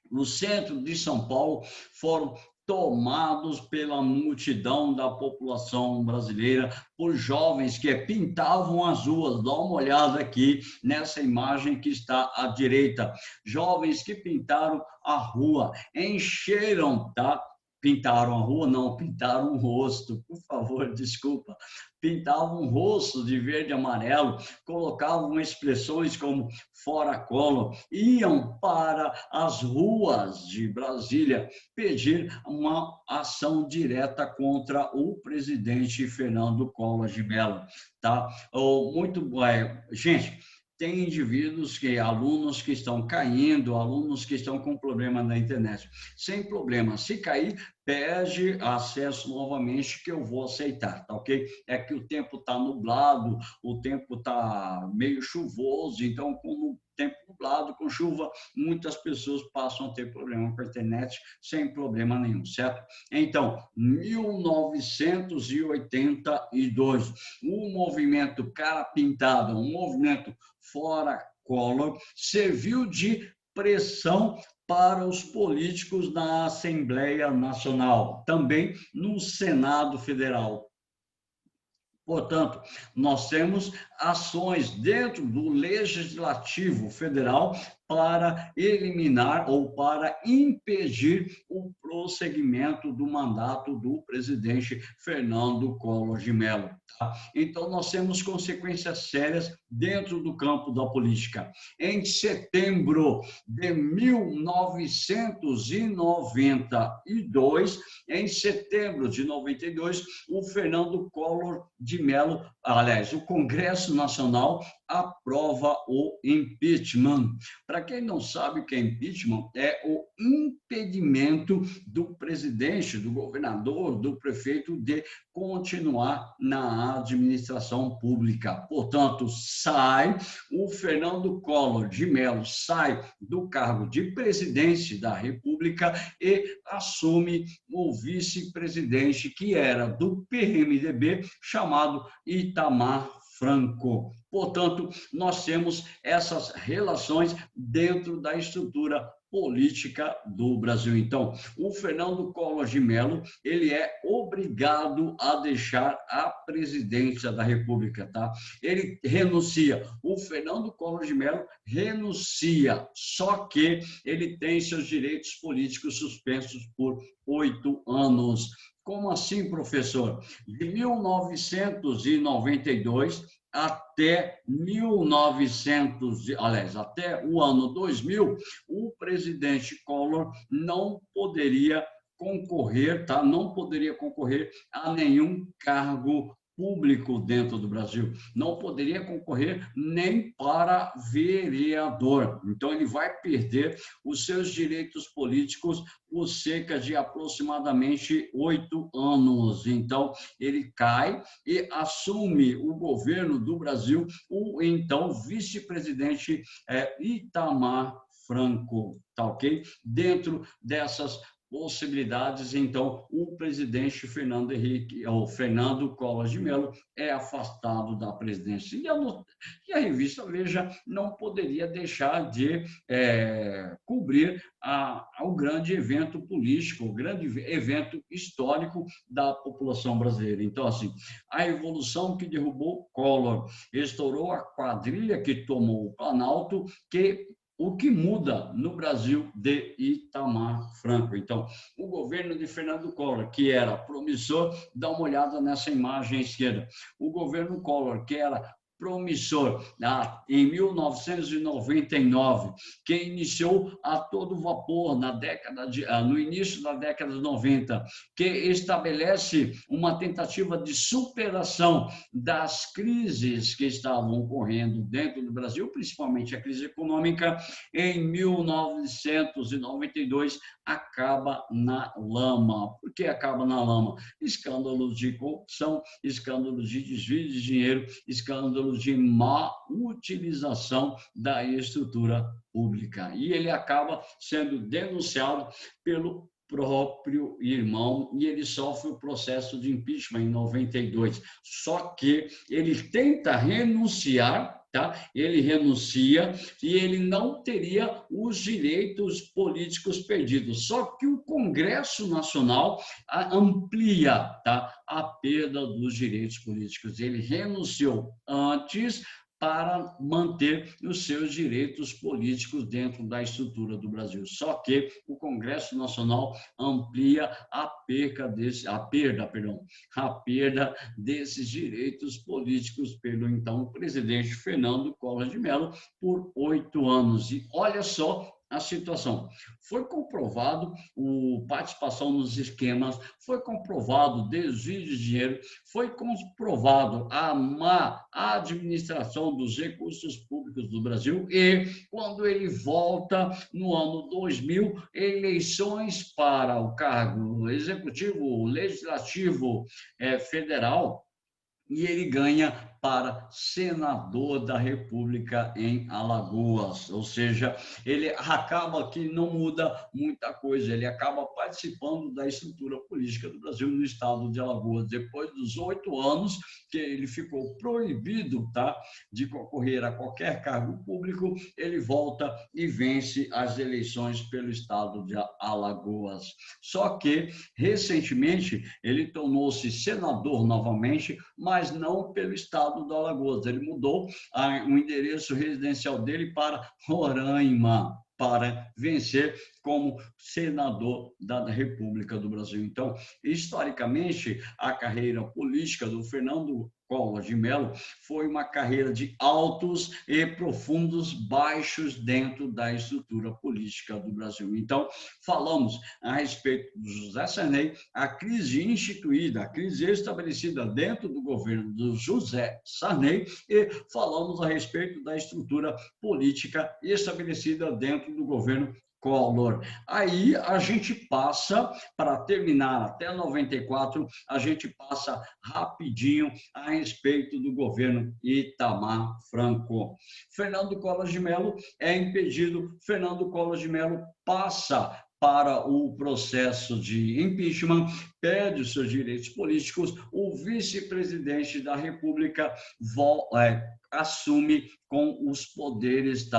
A: no centro de São Paulo, foram tomados pela multidão da população brasileira, por jovens que pintavam as ruas. Dá uma olhada aqui nessa imagem que está à direita. Jovens que pintaram a rua, encheram, tá? Pintaram a rua, não, pintaram o rosto, por favor, desculpa. Pintavam o rosto de verde e amarelo, colocavam expressões como fora Collor, iam para as ruas de Brasília pedir uma ação direta contra o presidente Fernando Collor de Mello, tá? Gente, tem indivíduos, alunos que estão caindo, alunos que estão com problema na internet. Sem problema, se cair, pede acesso novamente que eu vou aceitar, tá ok? É que o tempo está nublado, o tempo está meio chuvoso, então, com o tempo nublado, com chuva, muitas pessoas passam a ter problema com a internet sem problema nenhum, certo? Então, 1982, o movimento Cara Pintada, um movimento fora Collor, serviu de pressão para os políticos na Assembleia Nacional, também no Senado Federal. Portanto, nós temos ações dentro do Legislativo Federal para eliminar ou para impedir o prosseguimento do mandato do presidente Fernando Collor de Mello. Tá? Então, nós temos consequências sérias dentro do campo da política. Em setembro de 1992, o Fernando Collor de Mello, aliás, o Congresso Nacional aprova o impeachment. Para quem não sabe o que é impeachment, é o impedimento do presidente, do governador, do prefeito de continuar na administração pública. Portanto, o Fernando Collor de Mello sai do cargo de presidente da República e assume o vice-presidente que era do PMDB, chamado Itamar Franco. Portanto, nós temos essas relações dentro da estrutura política do Brasil. Então, o Fernando Collor de Mello, ele é obrigado a deixar a presidência da República, tá? Ele renuncia. O Fernando Collor de Mello renuncia, só que ele tem seus direitos políticos suspensos por 8 anos. Como assim, professor? De 1992 até até o ano 2000, o presidente Collor não poderia concorrer, tá? Não poderia concorrer a nenhum cargo público dentro do Brasil. Não poderia concorrer nem para vereador. Então, ele vai perder os seus direitos políticos por cerca de aproximadamente 8 anos. Então, ele cai e assume o governo do Brasil o então vice-presidente Itamar Franco, tá ok? Dentro dessas possibilidades, então, o presidente Fernando Collor de Mello é afastado da presidência. E a revista Veja não poderia deixar de cobrir o grande evento político, o grande evento histórico da população brasileira. Então, assim, a revolução que derrubou Collor, estourou a quadrilha que tomou o Planalto, o que muda no Brasil de Itamar Franco. Então, o governo de Fernando Collor, que era promissor, dá uma olhada nessa imagem à esquerda. O governo Collor, que era promissor, em 1999, que iniciou a todo vapor no início da década de 90, que estabelece uma tentativa de superação das crises que estavam ocorrendo dentro do Brasil, principalmente a crise econômica, em 1992, acaba na lama. Por que acaba na lama? Escândalos de corrupção, escândalos de desvio de dinheiro, escândalos de má utilização da estrutura pública. E ele acaba sendo denunciado pelo próprio irmão e ele sofre o processo de impeachment em 92. Só que ele tenta renunciar tá? Ele renuncia e ele não teria os direitos políticos perdidos. Só que o Congresso Nacional amplia, tá, a perda dos direitos políticos. Ele renunciou antes para manter os seus direitos políticos dentro da estrutura do Brasil. Só que o Congresso Nacional amplia a perda desses direitos políticos pelo então presidente Fernando Collor de Mello por 8 anos. E olha só a situação. Foi comprovado participação nos esquemas, foi comprovado desvio de dinheiro, foi comprovado a má administração dos recursos públicos do Brasil e, quando ele volta no ano 2000, eleições para o cargo executivo, legislativo federal, e ele ganha para senador da República em Alagoas, ou seja, ele acaba que não muda muita coisa, ele acaba participando da estrutura política do Brasil no estado de Alagoas, depois dos 8 anos que ele ficou proibido, tá, de concorrer a qualquer cargo público, ele volta e vence as eleições pelo estado de Alagoas. Só que, recentemente, ele tornou-se senador novamente, mas não pelo estado do Alagoas. Ele mudou o endereço residencial dele para Roraima, para vencer como senador da República do Brasil. Então, historicamente, a carreira política do Fernando Collor de Mello foi uma carreira de altos e profundos baixos dentro da estrutura política do Brasil. Então, falamos a respeito do José Sarney, a crise instituída, a crise estabelecida dentro do governo do José Sarney, e falamos a respeito da estrutura política estabelecida dentro do governo Collor. Aí a gente passa, para terminar até 94, a gente passa rapidinho a respeito do governo Itamar Franco. Fernando Collor de Mello é impedido, Fernando Collor de Mello passa para o processo de impeachment, perde os seus direitos políticos, o vice-presidente da República assume com os poderes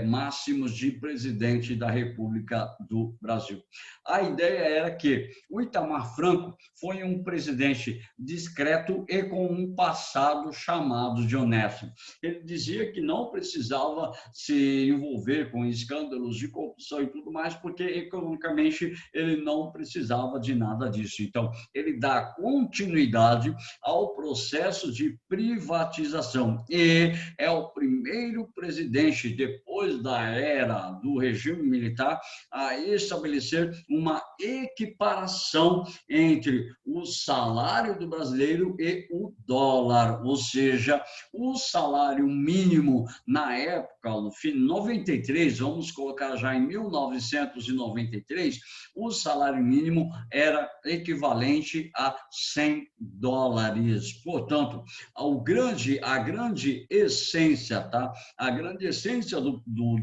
A: máximos de presidente da República do Brasil. A ideia era que o Itamar Franco foi um presidente discreto e com um passado chamado de honesto. Ele dizia que não precisava se envolver com escândalos de corrupção e tudo mais, porque economicamente ele não precisava de nada disso. Então, ele dá continuidade ao processo de privatização e é o primeiro presidente, depois da era do regime militar, a estabelecer uma equiparação entre o salário do brasileiro e o dólar, ou seja, o salário mínimo na época, no fim de 93, vamos colocar já em 1993, o salário mínimo era equivalente a 100 dólares. Portanto, a grande essência, tá? A grande essência do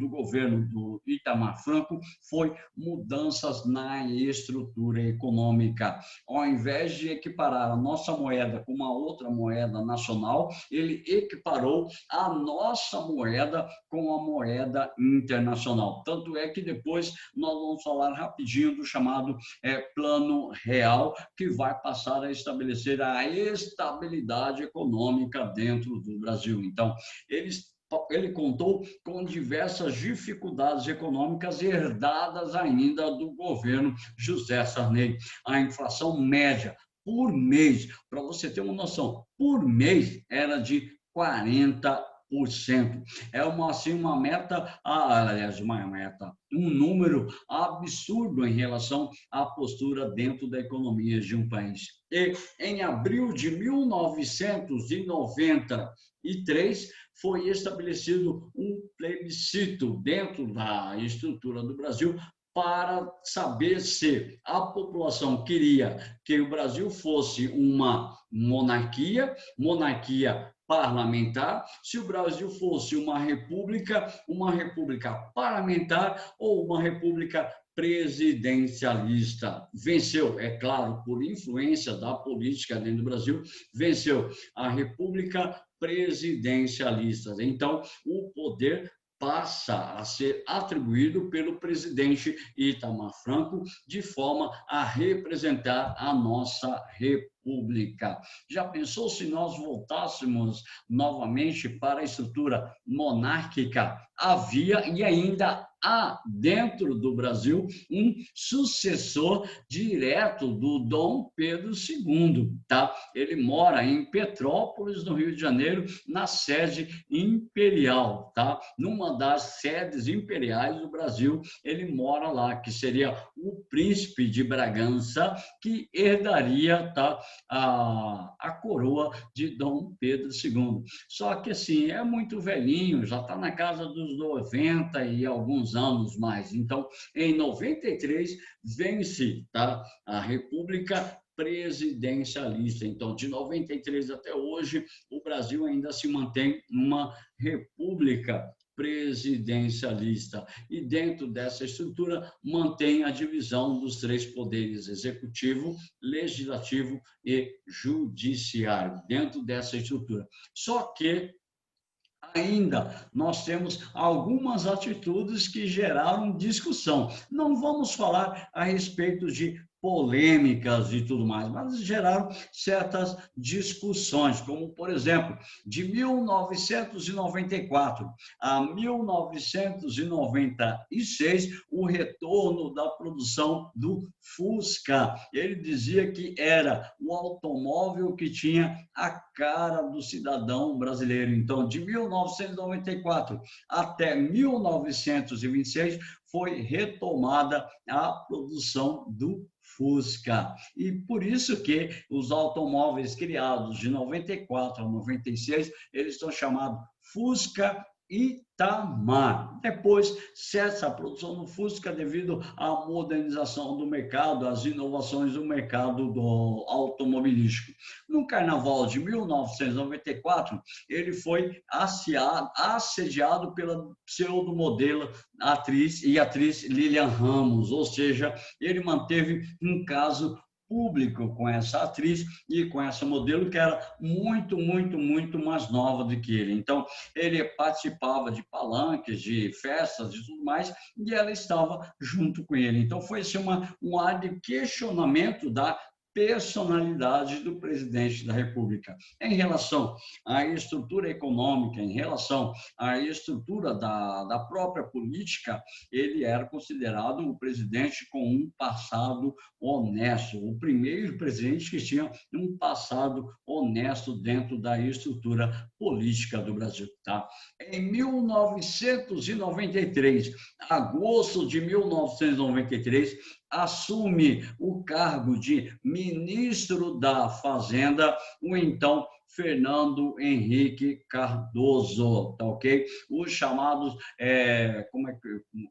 A: governo do Itamar Franco foi mudanças na estrutura econômica. Ao invés de equiparar a nossa moeda com uma outra moeda nacional, ele equiparou a nossa moeda com a moeda internacional. Tanto é que depois nós vamos falar rapidinho do chamado Plano Real, que vai passar a estabelecer a estabilidade econômica dentro do Brasil. Então, ele contou com diversas dificuldades econômicas herdadas ainda do governo José Sarney. A inflação média por mês, para você ter uma noção, por mês era de 40%. É uma meta, um número absurdo em relação à postura dentro da economia de um país. E em abril de 1993, foi estabelecido um plebiscito dentro da estrutura do Brasil para saber se a população queria que o Brasil fosse uma monarquia parlamentar, se o Brasil fosse uma república parlamentar ou uma república presidencialista. Venceu, é claro, por influência da política dentro do Brasil, venceu a República presidencialista. Então, o poder passa a ser atribuído pelo presidente Itamar Franco, de forma a representar a nossa república. Já pensou se nós voltássemos novamente para a estrutura monárquica? Havia e ainda há dentro do Brasil um sucessor direto do Dom Pedro II, tá? Ele mora em Petrópolis, no Rio de Janeiro, na sede imperial, tá? Numa das sedes imperiais do Brasil, ele mora lá, que seria o príncipe de Bragança, que herdaria, tá, a coroa de Dom Pedro II. Só que, assim, é muito velhinho, já está na casa dos 90 e alguns anos mais. Então, em 93, vence, tá, a República presidencialista. Então, de 93 até hoje, o Brasil ainda se mantém uma república presidencialista. E dentro dessa estrutura mantém a divisão dos três poderes: executivo, legislativo e judiciário, dentro dessa estrutura. Só que ainda nós temos algumas atitudes que geraram discussão. Não vamos falar a respeito de polêmicas e tudo mais, mas geraram certas discussões, como, por exemplo, de 1994 a 1996, o retorno da produção do Fusca. Ele dizia que era o automóvel que tinha a cara do cidadão brasileiro. Então, de 1994 até 1926, foi retomada a produção do Fusca. E por isso que os automóveis criados de 94 a 96, eles estão chamados Fusca Itamar. Depois cessa a produção do Fusca devido à modernização do mercado, às inovações do mercado do automobilístico. No Carnaval de 1994, ele foi assediado pela pseudomodelo atriz Lilian Ramos, ou seja, ele manteve um caso público com essa atriz e com essa modelo que era muito mais nova do que ele. Então, ele participava de palanques, de festas e tudo mais, e ela estava junto com ele. Então, foi assim, um ar de questionamento da personalidade do presidente da República. Em relação à estrutura econômica, em relação à estrutura da própria política, ele era considerado um presidente com um passado honesto, o primeiro presidente que tinha um passado honesto dentro da estrutura política do Brasil. Tá? Em 1993, agosto de 1993, assume o cargo de ministro da Fazenda, o então Fernando Henrique Cardoso, tá ok? Os chamados,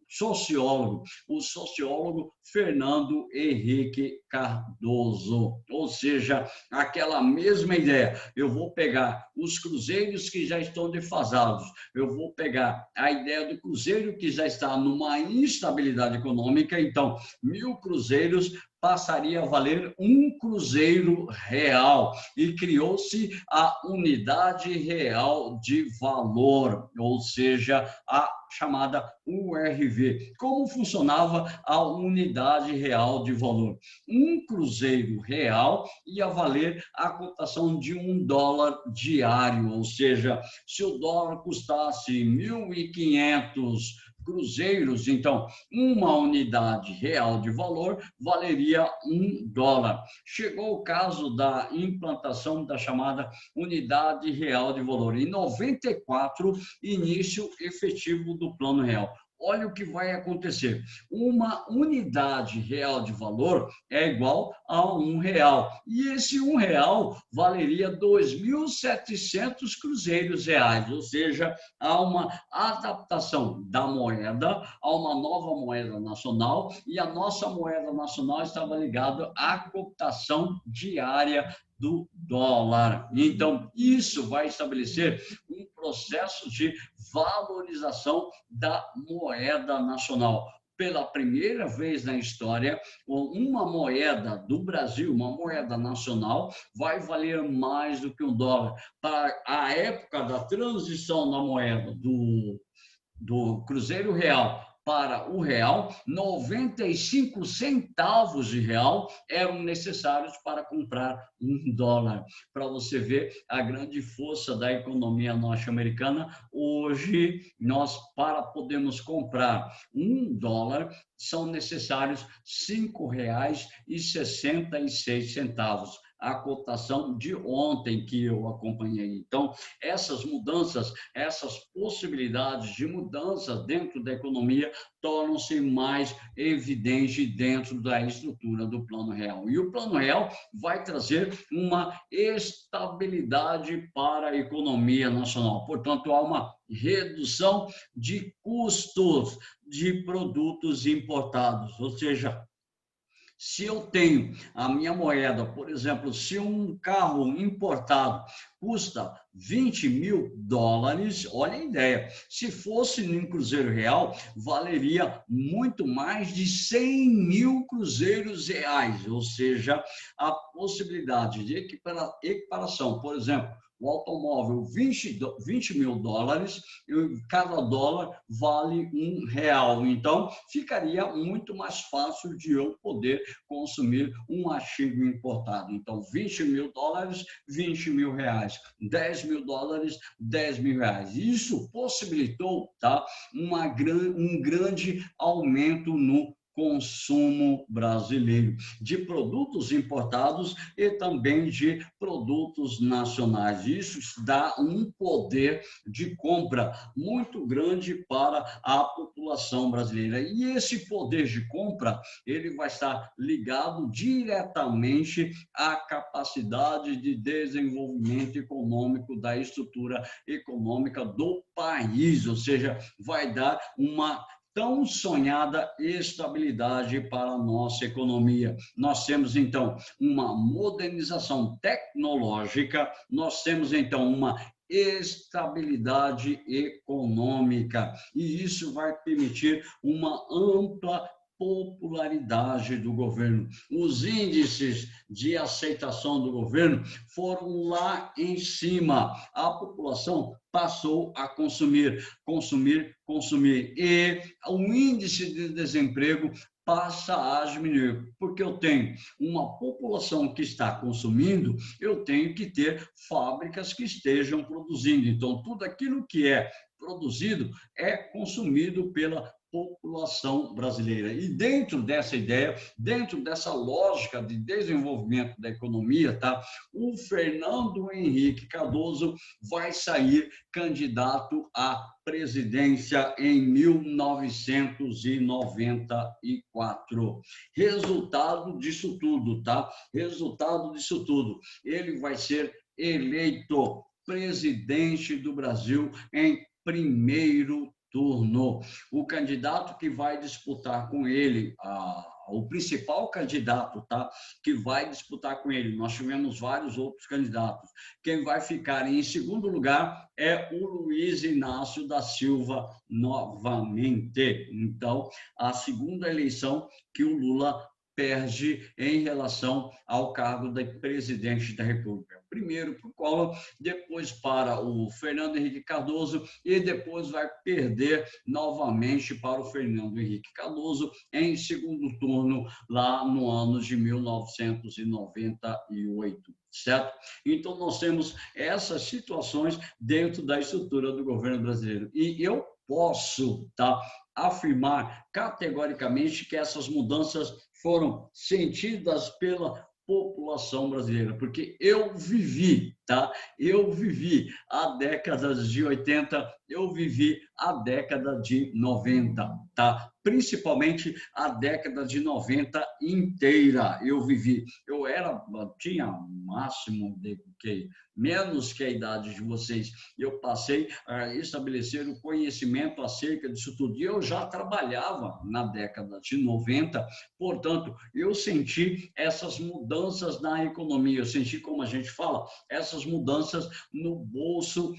A: sociólogo, o sociólogo Fernando Henrique Cardoso, ou seja, aquela mesma ideia, eu vou pegar os cruzeiros que já estão defasados, eu vou pegar a ideia do cruzeiro que já está numa instabilidade econômica, então, 1.000 cruzeiros passaria a valer um cruzeiro real e criou-se a unidade real de valor, ou seja, a chamada URV. Como funcionava a unidade real de valor? Um cruzeiro real ia valer a cotação de $1 diário, ou seja, se o dólar custasse 1.500 cruzeiros, então uma unidade real de valor valeria $1. Chegou o caso da implantação da chamada unidade real de valor. Em 94, início efetivo do Plano Real. Olha o que vai acontecer. Uma unidade real de valor é igual a R$1. E esse R$1 valeria 2.700 cruzeiros reais, ou seja, há uma adaptação da moeda a uma nova moeda nacional e a nossa moeda nacional estava ligada à cotação diária do dólar. Então, isso vai estabelecer um processo de valorização da moeda nacional. pela primeira vez na história, uma moeda do Brasil, uma moeda nacional, vai valer mais do que um dólar. Para a época da transição da moeda do Cruzeiro Real para o real, 95 centavos de real eram necessários para comprar um dólar. Para você ver a grande força da economia norte-americana, hoje nós, para podermos comprar um dólar, são necessários R$ 5,66, a cotação de ontem que eu acompanhei. Então, essas mudanças, essas possibilidades de mudanças dentro da economia tornam-se mais evidentes dentro da estrutura do Plano Real. E o Plano Real vai trazer uma estabilidade para a economia nacional. Portanto, há uma redução de custos de produtos importados, ou seja, se eu tenho a minha moeda, por exemplo, se um carro importado custa 20 mil dólares, olha a ideia, se fosse em Cruzeiro Real, valeria muito mais de 100 mil cruzeiros reais, ou seja, a possibilidade de equiparação, por exemplo, o automóvel 20 mil dólares, cada dólar vale R$ 1. Então, ficaria muito mais fácil de eu poder consumir um artigo importado. Então, 20 mil dólares, 20 mil reais. 10 mil dólares, 10 mil reais. Isso possibilitou, tá, um grande aumento no consumo brasileiro, de produtos importados e também de produtos nacionais. Isso dá um poder de compra muito grande para a população brasileira. E esse poder de compra, ele vai estar ligado diretamente à capacidade de desenvolvimento econômico da estrutura econômica do país, ou seja, vai dar uma tão sonhada estabilidade para a nossa economia. Nós temos, então, uma modernização tecnológica, nós temos, então, uma estabilidade econômica, e isso vai permitir uma ampla popularidade do governo. Os índices de aceitação do governo foram lá em cima. A população passou a consumir. E o índice de desemprego passa a diminuir, porque eu tenho uma população que está consumindo, eu tenho que ter fábricas que estejam produzindo. Então, tudo aquilo que é produzido é consumido pela população brasileira. E dentro dessa ideia, dentro dessa lógica de desenvolvimento da economia, tá? O Fernando Henrique Cardoso vai sair candidato à presidência em 1994. Resultado disso tudo, tá? Resultado disso tudo. Ele vai ser eleito presidente do Brasil em primeiro turno. O candidato que vai disputar com ele, o principal candidato, tá, que vai disputar com ele, nós tivemos vários outros candidatos. Quem vai ficar em segundo lugar é o Luiz Inácio da Silva novamente. Então, a segunda eleição que o Lula perde em relação ao cargo de presidente da República. Primeiro para o Collor, depois para o Fernando Henrique Cardoso e depois vai perder novamente para o Fernando Henrique Cardoso em segundo turno, lá no ano de 1998. Certo? Então, nós temos essas situações dentro da estrutura do governo brasileiro. E eu posso, tá, afirmar categoricamente que essas mudanças foram sentidas pela população brasileira, porque eu vivi, tá? Eu vivi a década de 80, eu vivi a década de 90, tá? Principalmente a década de 90 inteira eu vivi. Eu tinha máximo de menos que a idade de vocês. Eu passei a estabelecer o conhecimento acerca disso tudo. E eu já trabalhava na década de 90, portanto, eu senti essas mudanças na economia, eu senti, como a gente fala, essas mudanças no bolso,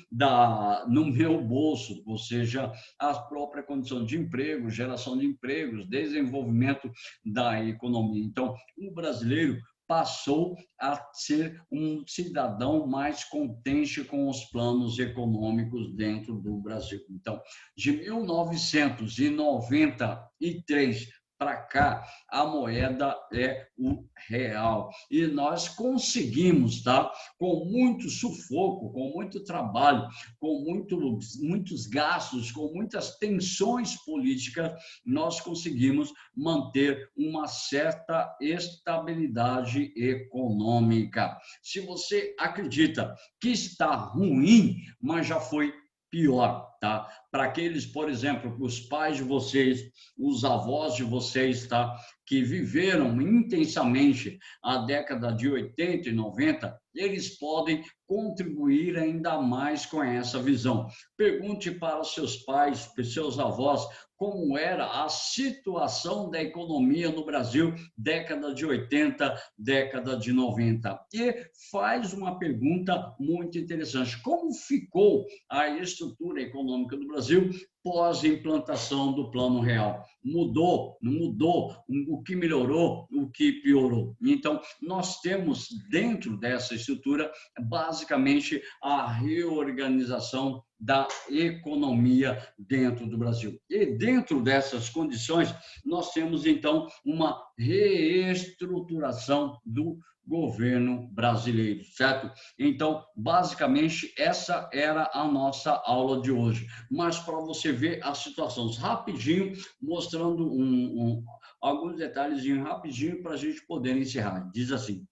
A: no meu bolso, ou seja, seja a própria condição de emprego, geração de empregos, desenvolvimento da economia. Então, o brasileiro passou a ser um cidadão mais contente com os planos econômicos dentro do Brasil. Então, de 1993 para cá, a moeda é o real. E nós conseguimos, tá? Com muito sufoco, com muito trabalho, com muitos gastos, com muitas tensões políticas, nós conseguimos manter uma certa estabilidade econômica. Se você acredita que está ruim, mas já foi pior, tá? Para aqueles, por exemplo, os pais de vocês, os avós de vocês, tá? Que viveram intensamente a década de 80 e 90, eles podem contribuir ainda mais com essa visão. Pergunte para os seus pais, para os seus avós, como era a situação da economia no Brasil, década de 80, década de 90. E faz uma pergunta muito interessante: como ficou a estrutura econômica do Brasil pós-implantação do Plano Real? Mudou? Não mudou? O que melhorou? O que piorou? Então, nós temos dentro dessa estrutura, basicamente, a reorganização da economia dentro do Brasil. E dentro dessas condições, nós temos, então, uma reestruturação do governo brasileiro, certo? Então, basicamente, essa era a nossa aula de hoje. Mas para você ver as situações rapidinho, mostrando alguns detalhezinhos rapidinho para a gente poder encerrar. Diz assim: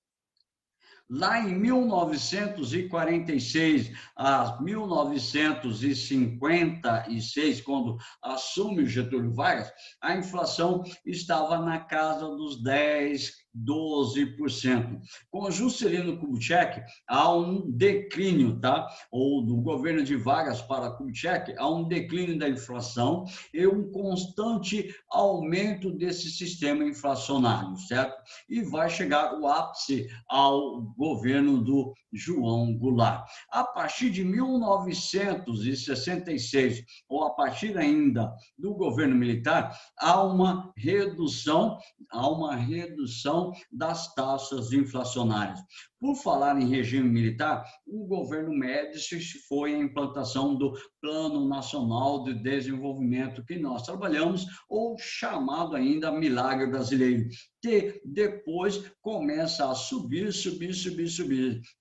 A: lá em 1946 a 1956, quando assume o Getúlio Vargas, a inflação estava na casa dos 10, 12%. Com Juscelino Kubitschek, há um declínio, tá? Ou do governo de Vargas para Kubitschek, há um declínio da inflação e um constante aumento desse sistema inflacionário, certo? E vai chegar o ápice ao governo do João Goulart. A partir de 1966, ou a partir ainda do governo militar, há uma redução das taxas inflacionárias. Por falar em regime militar, o governo Médici foi a implantação do Plano Nacional de Desenvolvimento que nós trabalhamos, ou chamado ainda Milagre Brasileiro, que depois começa a subir.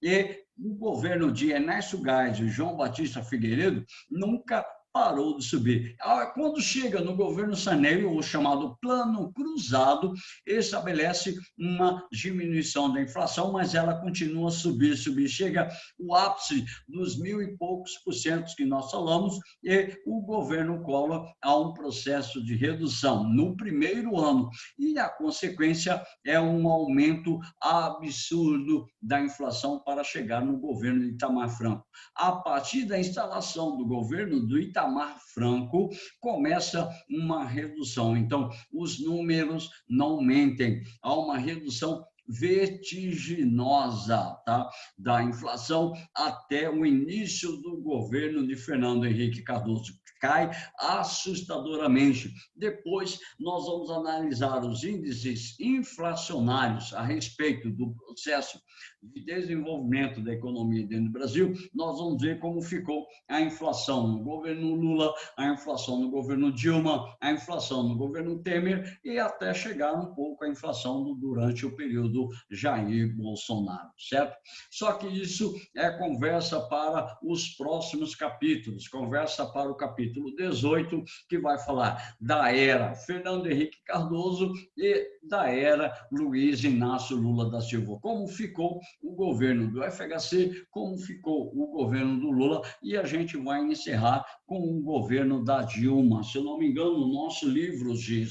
A: E o governo de Ernesto Geisel e João Batista Figueiredo nunca parou de subir. Quando chega no governo Sarney, o chamado Plano Cruzado, estabelece uma diminuição da inflação, mas ela continua a subir. Chega o ápice dos 1.000 e poucos % que nós falamos, e o governo Collor há um processo de redução no primeiro ano, e a consequência é um aumento absurdo da inflação para chegar no governo de Itamar Franco. A partir da instalação do governo do Itamar Franco, começa uma redução. Então, os números não mentem. Há uma redução vertiginosa, tá? Da inflação até o início do governo de Fernando Henrique Cardoso. Cai assustadoramente. Depois, nós vamos analisar os índices inflacionários a respeito do processo de desenvolvimento da economia dentro do Brasil. Nós vamos ver como ficou a inflação no governo Lula, a inflação no governo Dilma, a inflação no governo Temer e até chegar um pouco a inflação durante o período Jair Bolsonaro, certo? Só que isso é conversa para os próximos capítulos, conversa para o capítulo 18, que vai falar da era Fernando Henrique Cardoso e da era Luiz Inácio Lula da Silva. Como ficou o governo do FHC, como ficou o governo do Lula, e a gente vai encerrar com o governo da Dilma. Se eu não me engano, o nosso livro de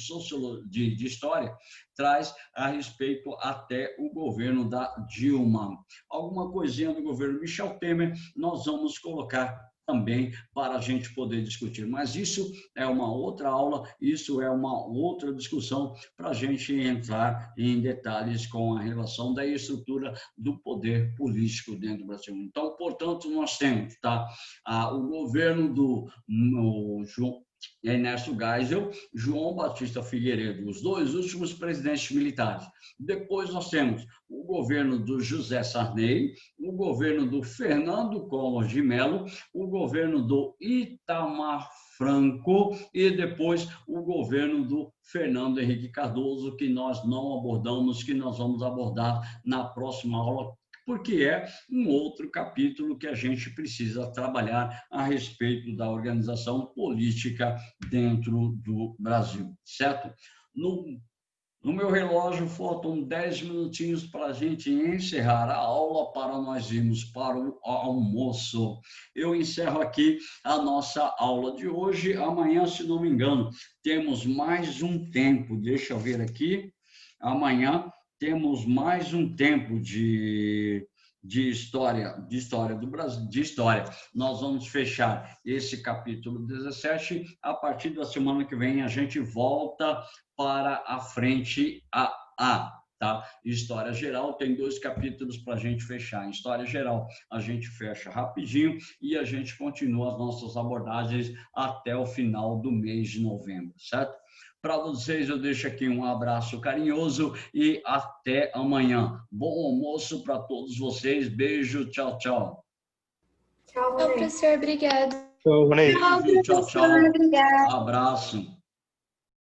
A: história traz a respeito até o governo da Dilma. Alguma coisinha do governo Michel Temer nós vamos colocar também para a gente poder discutir. Mas isso é uma outra aula, isso é uma outra discussão para a gente entrar em detalhes com a relação da estrutura do poder político dentro do Brasil. Então, portanto, nós temos o governo do Ernesto Geisel, João Batista Figueiredo, os dois últimos presidentes militares. Depois nós temos o governo do José Sarney, o governo do Fernando Collor de Mello, o governo do Itamar Franco e depois o governo do Fernando Henrique Cardoso, que nós não abordamos, que nós vamos abordar na próxima aula, porque é um outro capítulo que a gente precisa trabalhar a respeito da organização política dentro do Brasil, certo? No meu relógio, faltam 10 minutinhos para a gente encerrar a aula, para nós irmos para o almoço. Eu encerro aqui a nossa aula de hoje. Amanhã, se não me engano, temos mais um tempo. Deixa eu ver aqui. Amanhã temos mais um tempo de história do Brasil, de história. Nós vamos fechar esse capítulo 17. A partir da semana que vem, a gente volta para a frente A. Tá? História geral tem 2 capítulos para a gente fechar. Em História geral, a gente fecha rapidinho e a gente continua as nossas abordagens até o final do mês de novembro, certo? Para vocês, eu deixo aqui um abraço carinhoso e até amanhã. Bom almoço para todos vocês. Beijo, tchau, tchau.
B: Tchau, professor. Obrigado.
C: Tchau,
A: Beijo, tchau, tchau.
B: Obrigado.
A: Abraço.